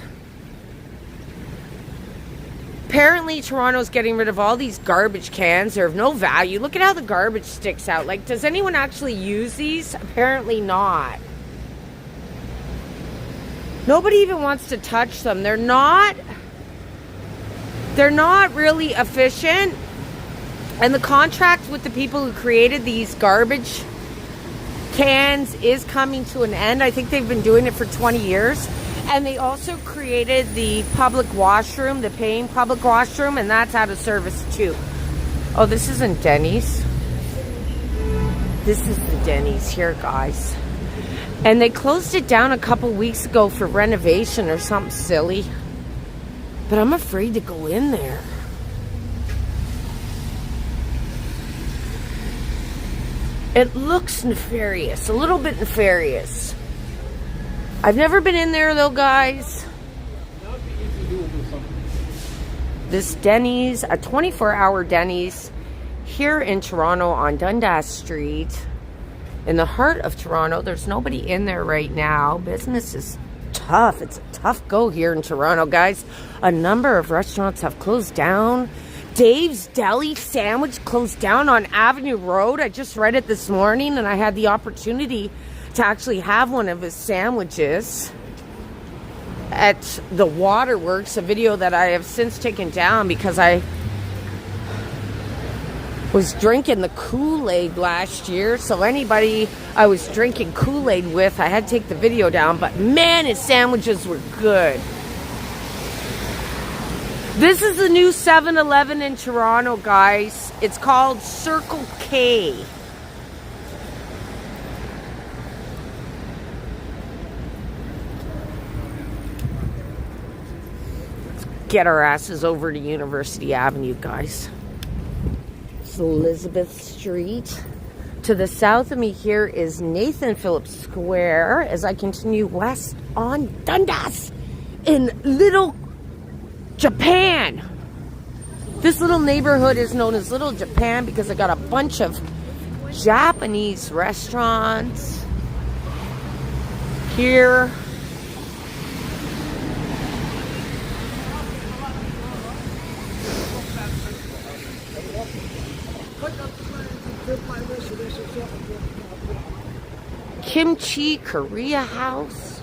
Apparently, Toronto's getting rid of all these garbage cans. They're of no value. Look at how the garbage sticks out. Like, does anyone actually use these? Apparently not. Nobody even wants to touch them. They're not really efficient. And the contract with the people who created these garbage cans is coming to an end. I think they've been doing it for 20 years. And they also created the public washroom, the paying public washroom, and that's out of service too. Oh, this isn't Denny's. This is the Denny's here, guys. And they closed it down a couple weeks ago for renovation or something silly. But I'm afraid to go in there. It looks nefarious, a little bit nefarious. I've never been in there though, guys. This Denny's, a 24-hour Denny's here in Toronto on Dundas Street. In the heart of Toronto. There's nobody in there right now. Business is tough. It's a tough go here in Toronto, guys. A number of restaurants have closed down. Dave's Deli Sandwich closed down on Avenue Road. I just read it this morning and I had the opportunity to actually have one of his sandwiches at the Waterworks, a video that I have since taken down because I was drinking the Kool-Aid last year. So anybody I was drinking Kool-Aid with, I had to take the video down. But man, his sandwiches were good. This is the new 7-Eleven in Toronto, guys. It's called Circle K. Let's get our asses over to University Avenue, guys. It's Elizabeth Street. To the south of me here is Nathan Phillips Square as I continue west on Dundas in Little Japan. This little neighborhood is known as Little Japan because I got a bunch of Japanese restaurants here. Kimchi Korea House.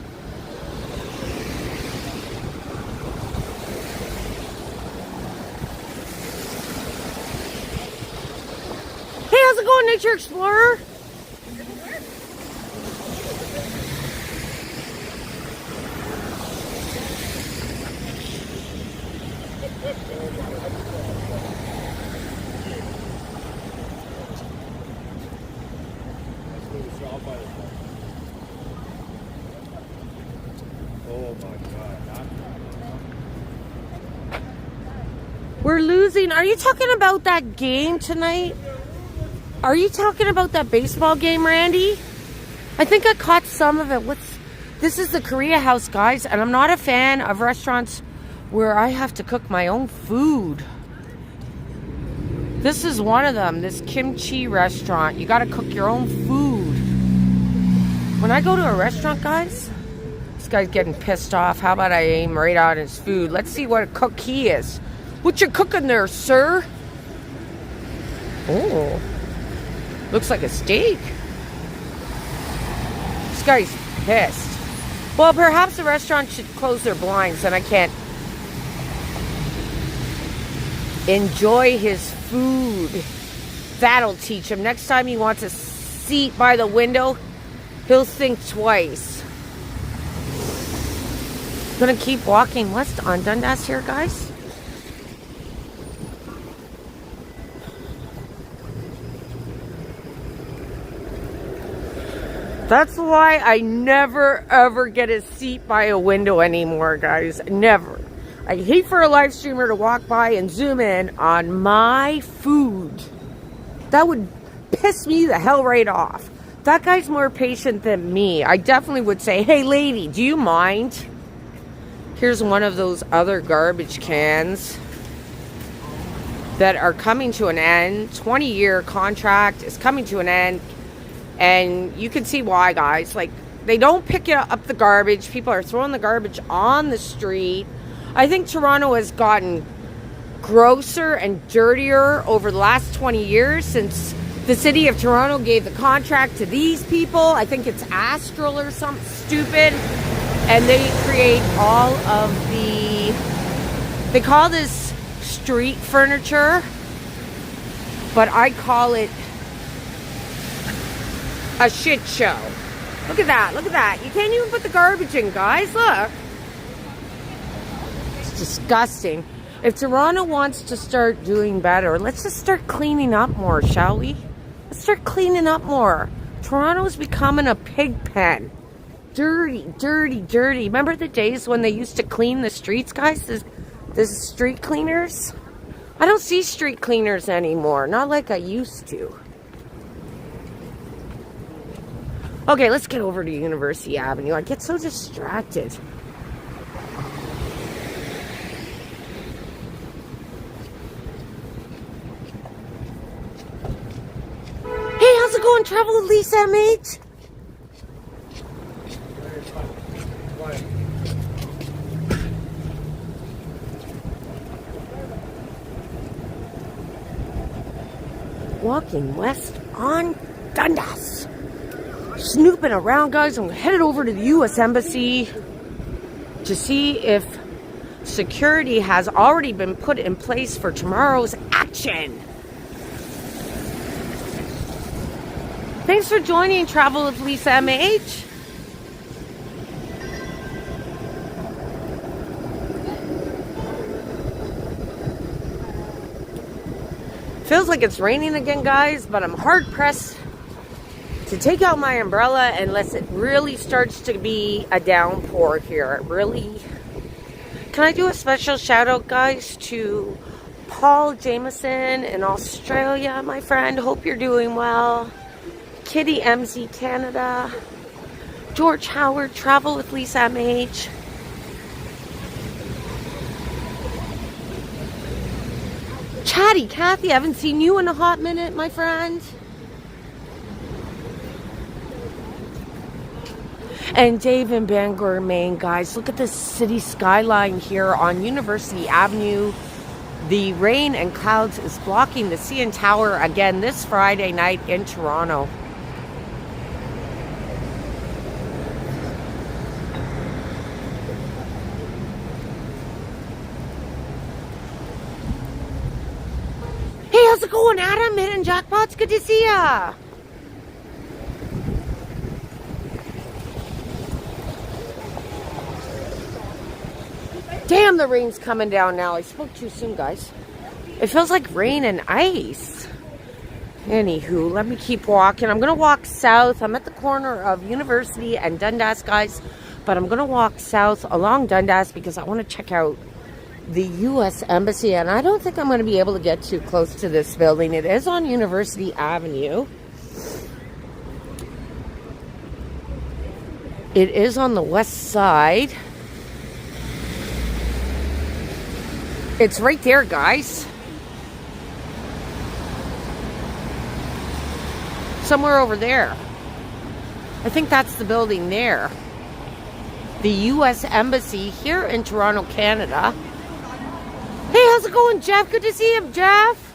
Hey, how's it going, Nature Explorer? Oh my God. We're losing. Are you talking about that game tonight? Are you talking about that baseball game, Randy? I think I caught some of it. This is the Korea House, guys, and I'm not a fan of restaurants where I have to cook my own food. This is one of them, this kimchi restaurant. You gotta cook your own food. When I go to a restaurant, guys, this guy's getting pissed off. How about I aim right on his food? Let's see what a cook he is. What you cooking there, sir? Oh, looks like a steak. This guy's pissed. Well, perhaps the restaurant should close their blinds and I can't enjoy his food. That'll teach him. Next time he wants a seat by the window, he'll think twice. Gonna keep walking west on Dundas here, guys. That's why I never ever get a seat by a window anymore, guys. Never. I hate for a live streamer to walk by and zoom in on my food. That would piss me the hell right off. That guy's more patient than me. I definitely would say, hey lady, do you mind? Here's one of those other garbage cans that are coming to an end. 20-year contract is coming to an end. And you can see why, guys. Like, they don't pick up the garbage. People are throwing the garbage on the street. I think Toronto has gotten grosser and dirtier over the last 20 years since the city of Toronto gave the contract to these people. I think it's Astral or something stupid. And they create all of they call this street furniture, but I call it a shit show. Look at that. Look at that. You can't even put the garbage in, guys. Look. It's disgusting. If Toronto wants to start doing better, let's just start cleaning up more, shall we? Let's start cleaning up more. Toronto's becoming a pig pen. Dirty, dirty, dirty. Remember the days when they used to clean the streets, guys? The street cleaners? I don't see street cleaners anymore. Not like I used to. Okay, let's get over to University Avenue. I get so distracted. Hey, how's it going? Travel with Lisa MH? Walking west on Dundas. Snooping around, guys. I'm headed over to the U.S. Embassy to see if security has already been put in place for tomorrow's action. Thanks for joining Travel with Lisa MH. Feels like it's raining again, guys, but I'm hard pressed to take out my umbrella unless it really starts to be a downpour here. It really. Can I do a special shout out, guys, to Paul Jameson in Australia, my friend. Hope you're doing well. Kitty MZ Canada. George Howard, Travel with Lisa MH. Chatty Kathy, I haven't seen you in a hot minute, my friend. And Dave in Bangor, Maine, guys, look at the city skyline here on University Avenue. The rain and clouds is blocking the CN Tower again this Friday night in Toronto. Hey, how's it going, Adam? Hitting jackpots? Good to see ya. Damn, the rain's coming down now. I spoke too soon, guys. It feels like rain and ice. Anywho, let me keep walking. I'm going to walk south. I'm at the corner of University and Dundas, guys. But I'm going to walk south along Dundas because I want to check out the U.S. Embassy. And I don't think I'm going to be able to get too close to this building. It is on University Avenue. It is on the west side. It's right there, guys. Somewhere over there. I think that's the building there. The U.S. Embassy here in Toronto, Canada. Hey, how's it going, Jeff? Good to see you, Jeff.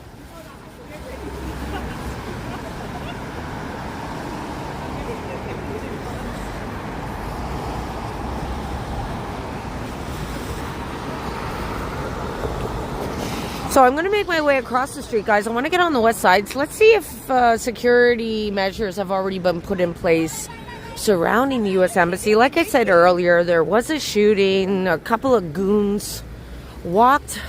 So I'm going to make my way across the street, guys. I want to get on the west side. So let's see if security measures have already been put in place surrounding the U.S. Embassy. Like I said earlier, there was a shooting. A couple of goons walked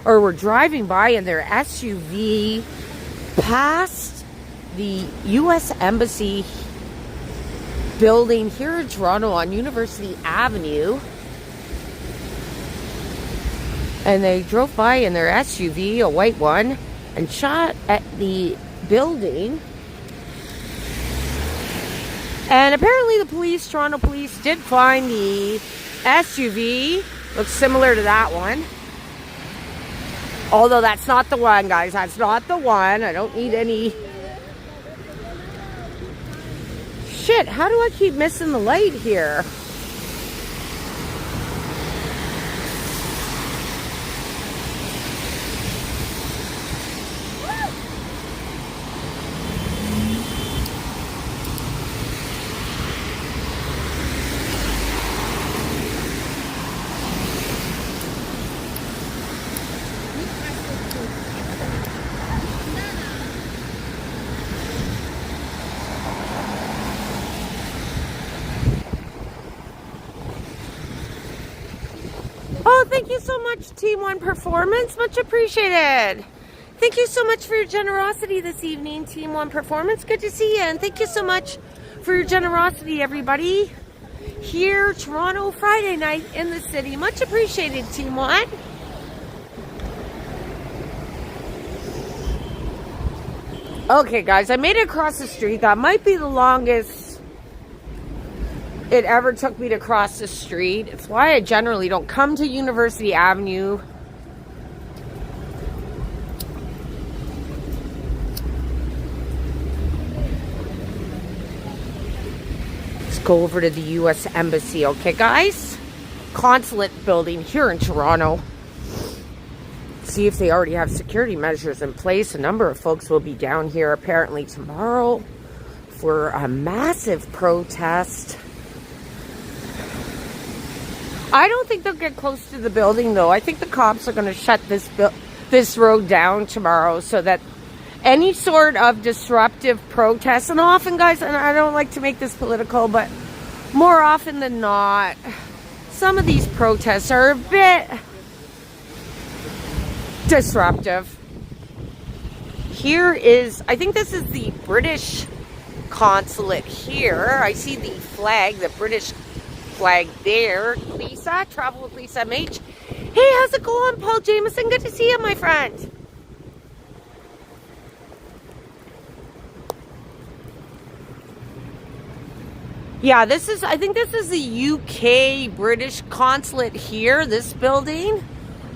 or were driving by in their SUV past the U.S. Embassy building here in Toronto on University Avenue. And they drove by in their SUV, a white one, and shot at the building. And apparently the police, Toronto police, did find the SUV. Looks similar to that one. Although that's not the one, guys. That's not the one. I don't need any... Shit, how do I keep missing the light here? Oh, thank you so much, Team One Performance. Much appreciated. Thank you so much for your generosity this evening, Team One Performance. Good to see you. And thank you so much for your generosity, everybody. Here, Toronto, Friday night in the city. Much appreciated, Team One. Okay, guys, I made it across the street. That might be the longest it ever took me to cross the street. It's why I generally don't come to University Avenue. Let's go over to the U.S. Embassy, okay, guys? Consulate building here in Toronto. See if they already have security measures in place. A number of folks will be down here apparently tomorrow for a massive protest. I don't think they'll get close to the building, though. I think the cops are going to shut this road down tomorrow so that any sort of disruptive protest, and often, guys, and I don't like to make this political, but more often than not, some of these protests are a bit disruptive. Here is, I think this is the British consulate here. I see the flag, the British flag there. Lisa, travel with Lisa MH. Hey, how's it going, Paul Jameson? Good to see you, my friend. Yeah, this is, I think this is the UK British consulate here, this building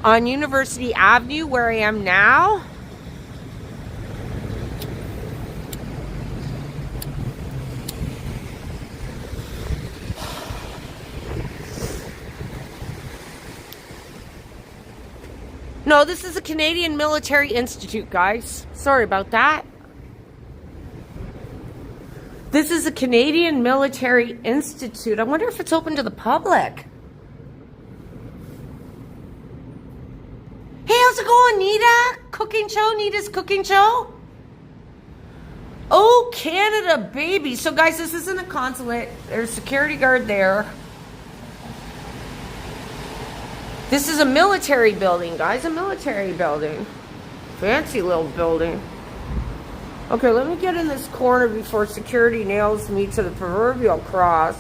on University Avenue where I am now. no, this is a Canadian Military Institute, guys. Sorry about that. This is a Canadian Military Institute. I wonder if it's open to the public. Hey, how's it going, Nita? Cooking show? Nita's cooking show? Oh, Canada, baby. So, guys, this isn't a consulate. There's a security guard there. This is a military building, guys. A military building. Fancy little building. Okay, let me get in this corner before security nails me to the proverbial cross.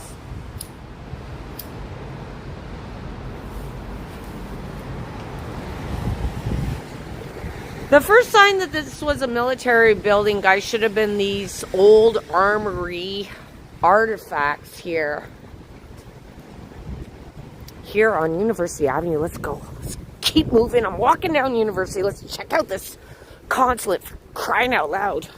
The first sign that this was a military building, guys, should have been these old armory artifacts here. Here on University Avenue. Let's go. Let's keep moving. I'm walking down University. Let's check out this consulate, for crying out loud.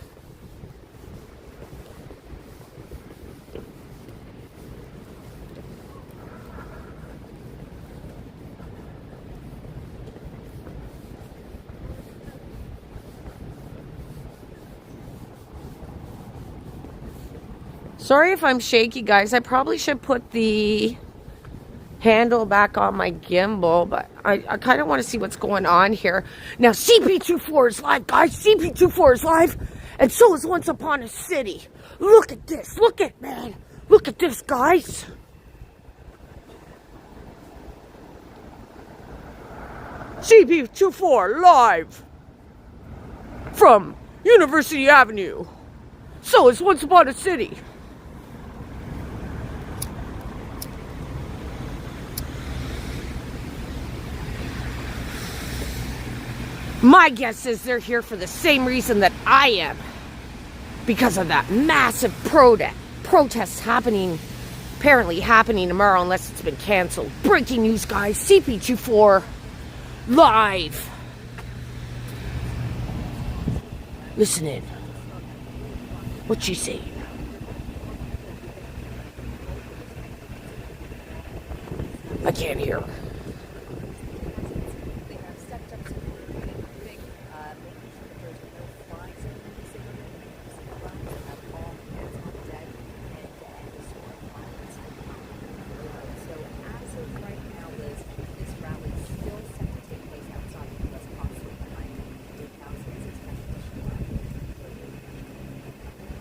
Sorry if I'm shaky, guys. I probably should put the handle back on my gimbal, but I kind of want to see what's going on here. Now, CP24 is live, guys. CP24 is live, and so is Once Upon a City. Look at this. Look at, man. Look at this, guys. CP24 live from University Avenue. So is Once Upon a City. My guess is they're here for the same reason that I am. Because of that massive protest apparently happening tomorrow unless it's been canceled. Breaking news, guys. CP24 live. Listen in. What she saying? I can't hear her.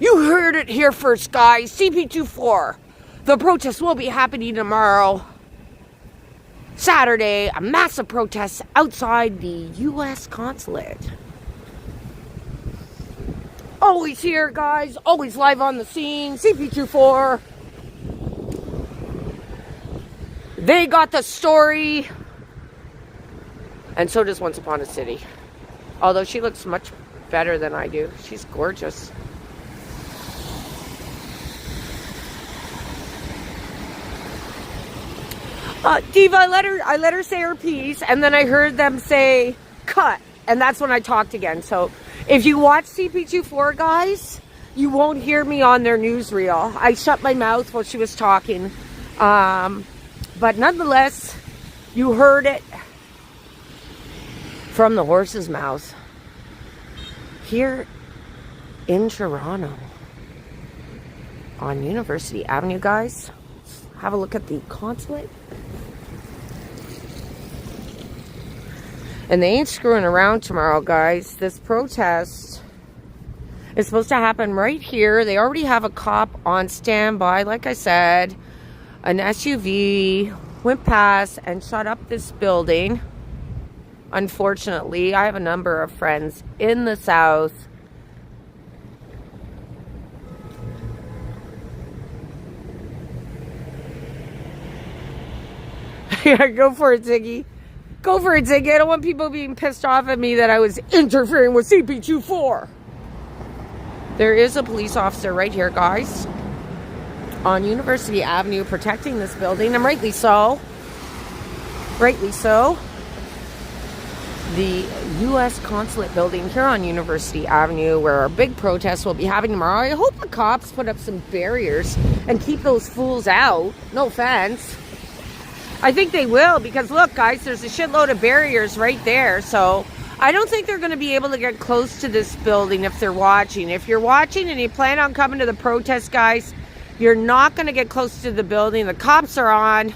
You heard it here first, guys. CP24. The protest will be happening tomorrow. Saturday, a massive protest outside the U.S. Consulate. Always here, guys. Always live on the scene. CP24. They got the story. And so does Once Upon a City. Although she looks much better than I do. She's gorgeous. Diva, I let her say her piece, and then I heard them say cut, and that's when I talked again. So if you watch CP24, guys, you won't hear me on their newsreel. I shut my mouth while she was talking, but nonetheless, you heard it from the horse's mouth here in Toronto on University Avenue, guys. Have a look at the consulate. And they ain't screwing around tomorrow, guys. This protest is supposed to happen right here. They already have a cop on standby. Like I said, an SUV went past and shut up this building. Unfortunately, I have a number of friends in the South. Yeah, go for it, Ziggy. Go for it, Ziggy. I don't want people being pissed off at me that I was interfering with CP24. There is a police officer right here, guys, on University Avenue protecting this building, and rightly so. Rightly so. The U.S. Consulate building here on University Avenue, where our big protest will be having tomorrow. I hope the cops put up some barriers and keep those fools out. No offense. I think they will, because look, guys, there's a shitload of barriers right there. So I don't think they're going to be able to get close to this building if they're watching. If you're watching and you plan on coming to the protest, guys, you're not going to get close to the building. The cops are on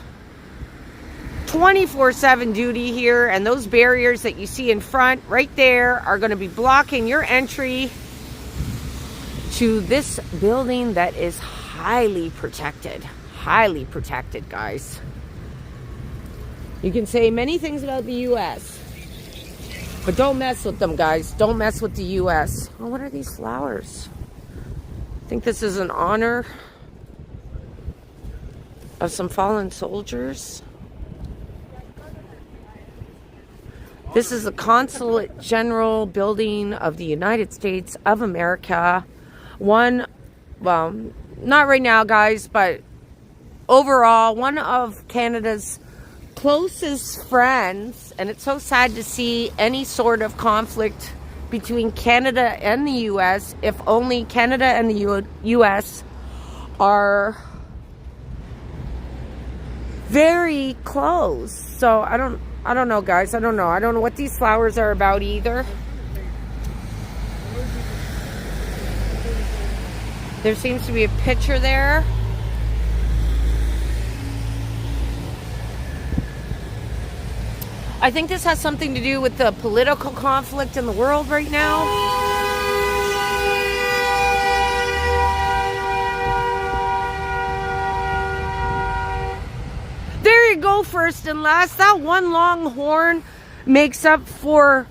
24/7 duty here, and those barriers that you see in front right there are going to be blocking your entry to this building that is highly protected. Highly protected, guys. You can say many things about the U.S., but don't mess with them, guys. Don't mess with the U.S. Oh, what are these flowers? I think this is in honor of some fallen soldiers. This is the Consulate General building of the United States of America. Well, not right now, guys, but overall, one of Canada's closest friends, and it's so sad to see any sort of conflict between Canada and the U.S. if only Canada and the U.S. are very close. So I don't know, guys. I don't know what these flowers are about either. There seems to be a picture there. I think this has something to do with the political conflict in the world right now. There you go, first and last. That one long horn makes up for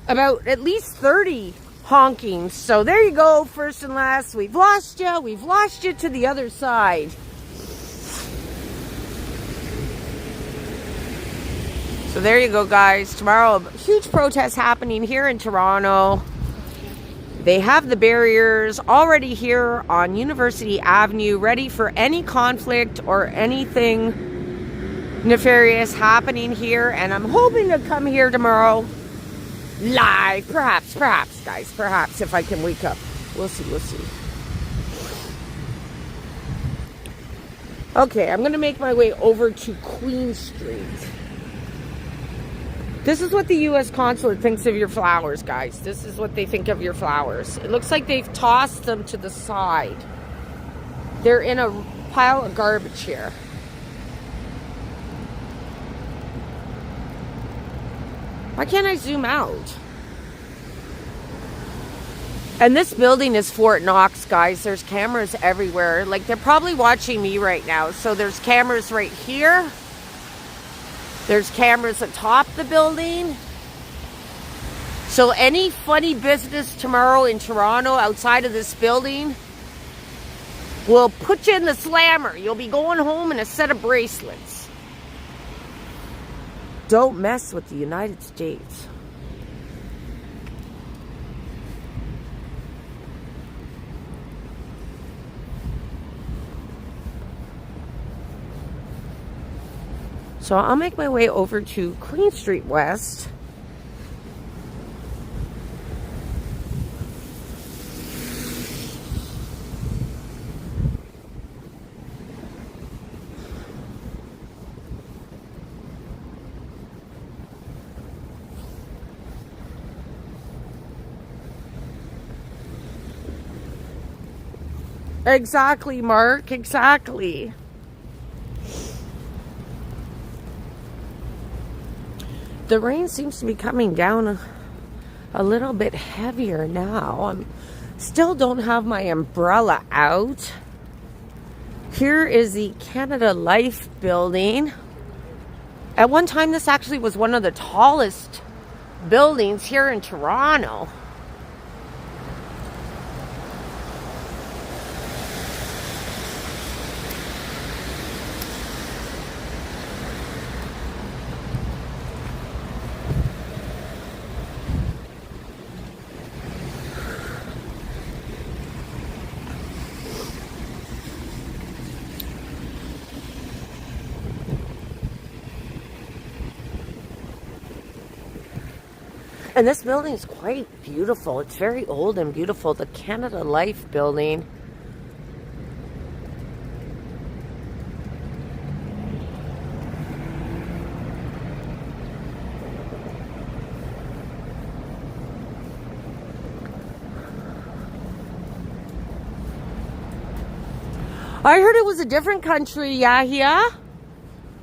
about at least 30 honkings. So there you go, first and last. We've lost you. We've lost you to the other side. So there you go, guys. Tomorrow, a huge protest happening here in Toronto. They have the barriers already here on University Avenue, ready for any conflict or anything nefarious happening here. And I'm hoping to come here tomorrow live. Perhaps, guys. Perhaps, if I can wake up. We'll see. Okay, I'm going to make my way over to Queen Street. This is what the U.S. Consulate thinks of your flowers, guys. This is what they think of your flowers. It looks like they've tossed them to the side. They're in a pile of garbage here. Why can't I zoom out? And this building is Fort Knox, guys. There's cameras everywhere. Like, they're probably watching me right now. So there's cameras right here. There's cameras atop the building. So any funny business tomorrow in Toronto outside of this building will put you in the slammer. You'll be going home in a set of bracelets. Don't mess with the United States. So I'll make my way over to Queen Street West. Exactly, Mark. Exactly. The rain seems to be coming down a little bit heavier now. I still don't have my umbrella out. Here is the Canada Life building. At one time, this actually was one of the tallest buildings here in Toronto. And this building is quite beautiful. It's very old and beautiful. The Canada Life building. I heard it was a different country, Yahia.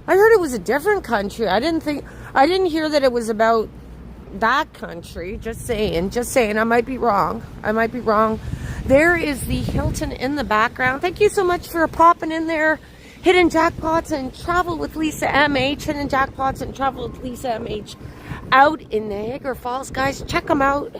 I heard it was a different country. I didn't hear that it was about that country. Just saying. I might be wrong. There is the Hilton in the background. Thank you so much for popping in there. Hidden Jackpots and Travel with Lisa MH. Hidden Jackpots and Travel with Lisa MH out in Niagara Falls. Guys, check them out.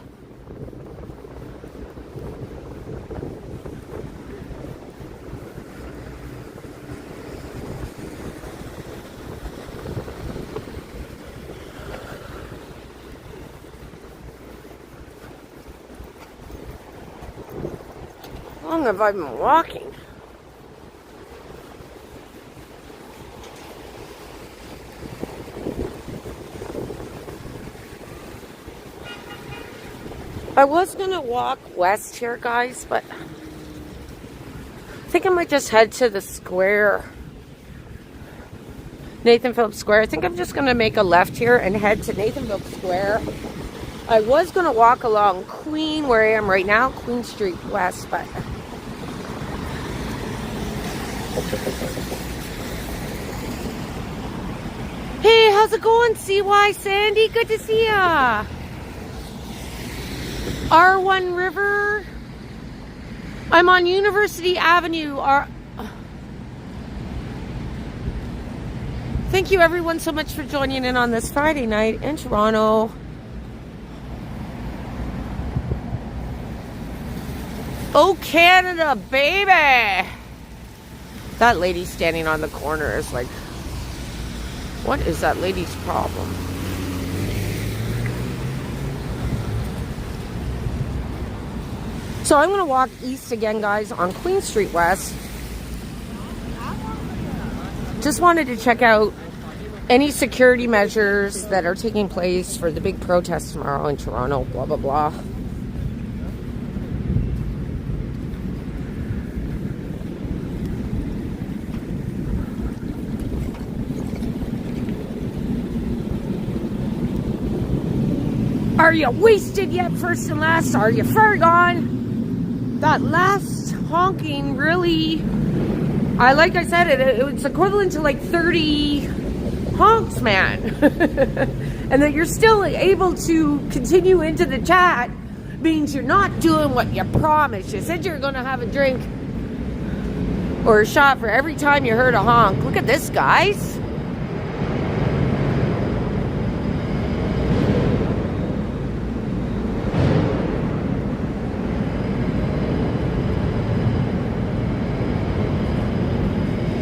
How long have I been walking? I was gonna walk west here, guys, but I think I might just head to the square. Phillips Square. I think I'm just gonna make a left here and head to Phillips Square. I was gonna walk along Queen, where I am right now, Queen Street West, but hey, how's it going, CY Sandy? Good to see ya. R1 River. I'm on University Avenue. Thank you everyone so much for joining in on this Friday night in Toronto. Oh, Canada, baby! That lady standing on the corner is like, what is that lady's problem? So I'm going to walk east again, guys, on Queen Street West. Just wanted to check out any security measures that are taking place for the big protest tomorrow in Toronto, blah, blah, blah. Are you wasted yet, first and last? Are you far gone? That last honking really, like I said, it's equivalent to like 30 honks, man. And that you're still able to continue into the chat means you're not doing what you promised. You said you're going to have a drink or a shot for every time you heard a honk. Look at this, guys.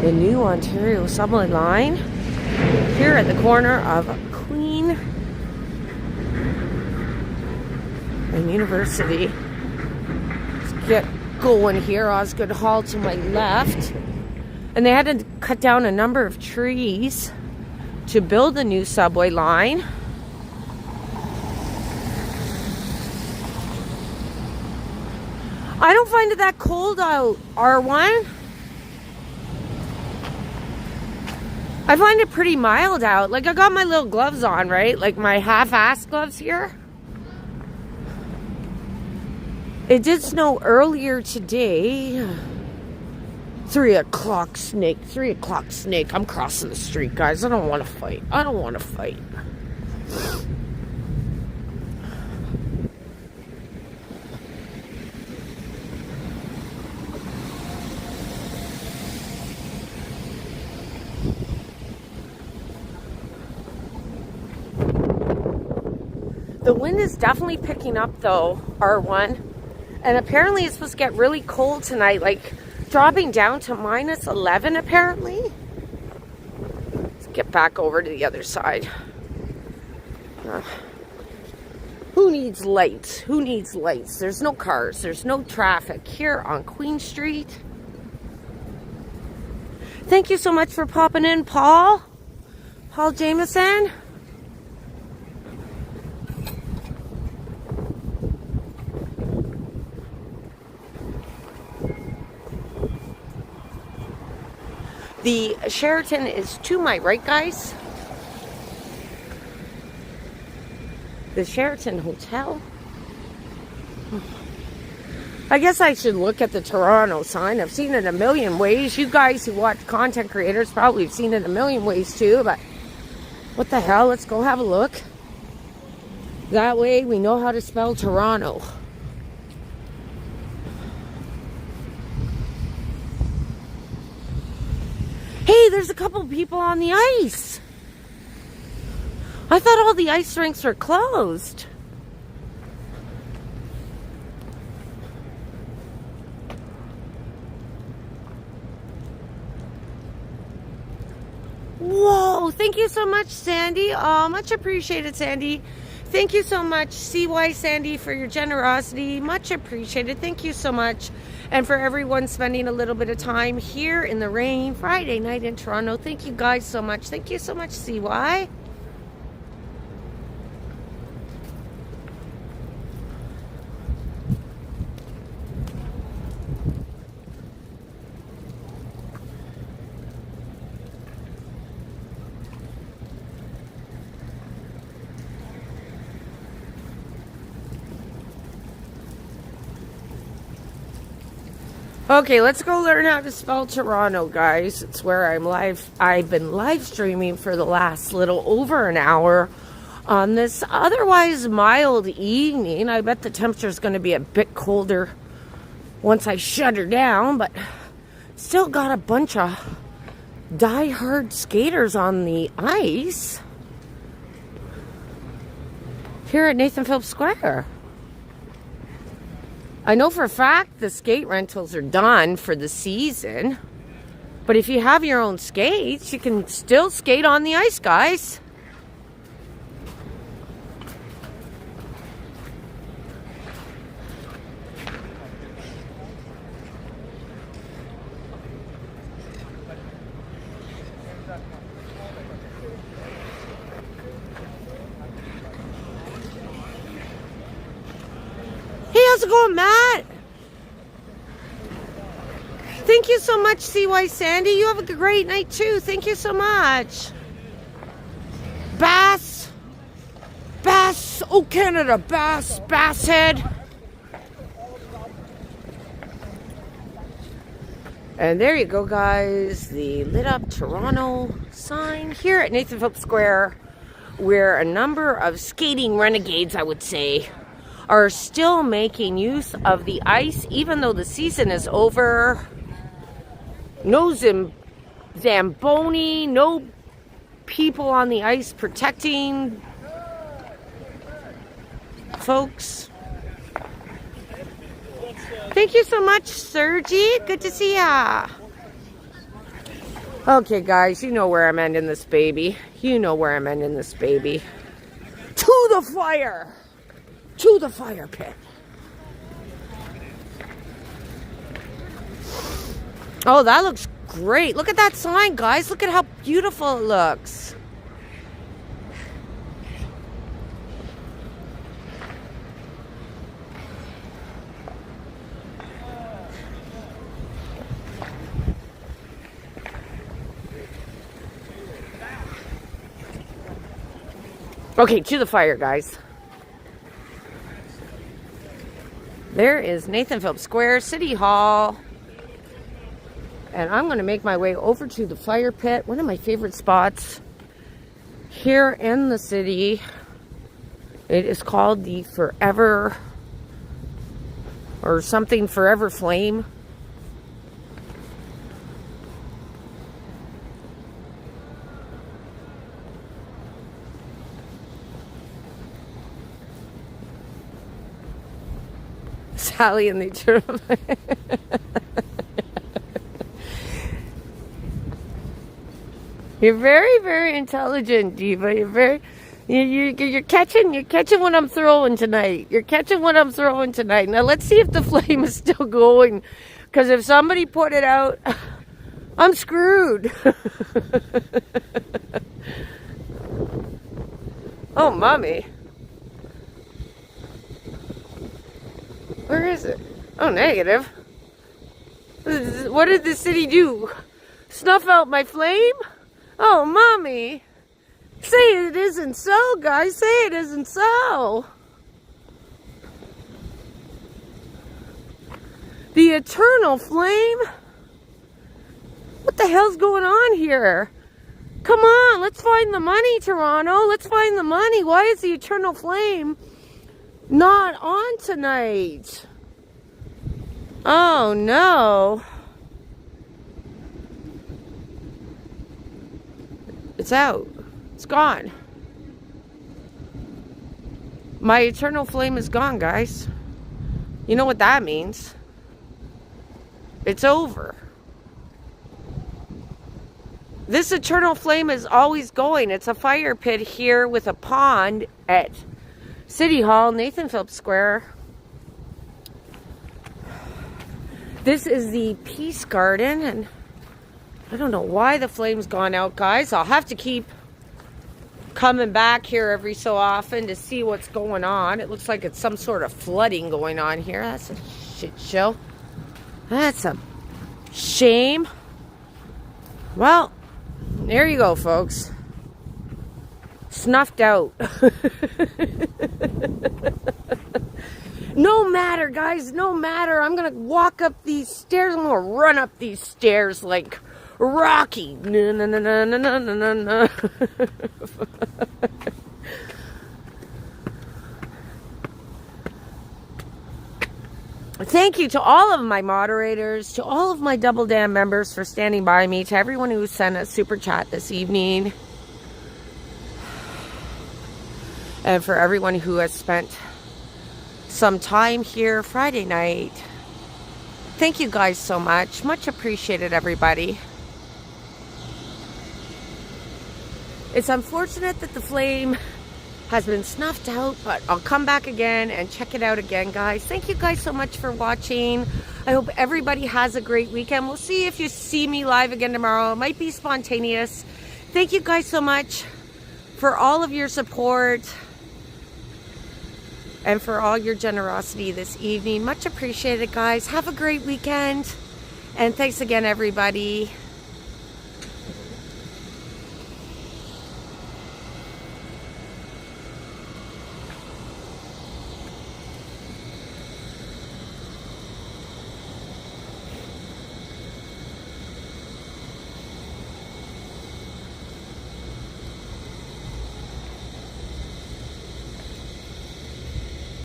The new Ontario subway line here at the corner of Queen and University. Let's get going here. Osgoode Hall to my left. And they had to cut down a number of trees to build a new subway line. I don't find it that cold out, R1. I find it pretty mild out. Like, I got my little gloves on, right? Like my half-ass gloves here. It did snow earlier today. 3 o'clock snake. 3 o'clock snake. I'm crossing the street, guys. I don't want to fight. The wind is definitely picking up though, R1. And apparently it's supposed to get really cold tonight, like dropping down to minus 11 apparently. Let's get back over to the other side. Who needs lights? Who needs lights? There's no cars, there's no traffic here on Queen Street. Thank you so much for popping in, Paul. Paul Jameson. The Sheraton is to my right, guys. The Sheraton Hotel. I guess I should look at the Toronto sign. I've seen it a million ways. You guys who watch content creators probably have seen it a million ways too, but what the hell? Let's go have a look. That way we know how to spell Toronto. Hey, there's a couple people on the ice. I thought all the ice rinks were closed. Whoa, thank you so much, Sandy. Oh, much appreciated, Sandy. Thank you so much, CY Sandy, for your generosity. Much appreciated. Thank you so much. And for everyone spending a little bit of time here in the rain, Friday night in Toronto. Thank you guys so much. Thank you so much, CY. Okay, let's go learn how to spell Toronto, guys. It's where I'm live. I've been live streaming for the last little over an hour on this otherwise mild evening. I bet the temperature is going to be a bit colder once I shut her down, but still got a bunch of die-hard skaters on the ice here at Phillips Square. I know for a fact the skate rentals are done for the season. But if you have your own skates, you can still skate on the ice, guys. Hey, how's it going, Matt? Thank you so much, CY Sandy. You have a great night, too. Thank you so much. Bass. Oh, Canada. Bass head. And there you go, guys. The lit up Toronto sign here at Phillips Square, where a number of skating renegades, I would say, are still making use of the ice, even though the season is over. No Zamboni, no people on the ice protecting folks. Thank you so much, Sergi. Good to see ya. Okay, guys, you know where I'm ending this baby. You know where I'm ending this baby. To the fire! To the fire pit. Oh, that looks great. Look at that sign, guys. Look at how beautiful it looks. Okay, to the fire, guys. There is Phillips Square, City Hall. And I'm going to make my way over to the fire pit, one of my favorite spots here in the city. It is called the Forever or something Forever Flame. Sally and the You're very, very intelligent, Diva. You're catching what I'm throwing tonight. You're catching what I'm throwing tonight. Now let's see if the flame is still going. Because if somebody put it out, I'm screwed. Oh, mommy. Where is it? Oh, negative. What did the city do? Snuff out my flame? Oh, mommy. Say it isn't so, guys. Say it isn't so. The eternal flame? What the hell's going on here? Come on, let's find the money, Toronto. Let's find the money. Why is the eternal flame not on tonight? Oh no. It's out. It's gone. My eternal flame is gone, guys. You know what that means? It's over. This eternal flame is always going. It's a fire pit here with a pond at City Hall, Nathan Phillips Square. This is the Peace Garden, and I don't know why the flame's gone out, guys. I'll have to keep coming back here every so often to see what's going on. It looks like it's some sort of flooding going on here. That's a shit show. That's a shame. Well, there you go, folks. Snuffed out. No matter, guys. No matter. I'm going to walk up these stairs. I'm going to run up these stairs like Rocky. No, no, no, no, no, no, no, no. Thank you to all of my moderators, to all of my Double Dam members for standing by me, to everyone who sent a super chat this evening, and for everyone who has spent some time here Friday night. Thank you guys so much. Much appreciated, everybody. It's unfortunate that the flame has been snuffed out, but I'll come back again and check it out again, guys. Thank you guys so much for watching. I hope everybody has a great weekend. We'll see if you see me live again tomorrow. It might be spontaneous. Thank you guys so much for all of your support and for all your generosity this evening. Much appreciated, guys. Have a great weekend. And thanks again, everybody.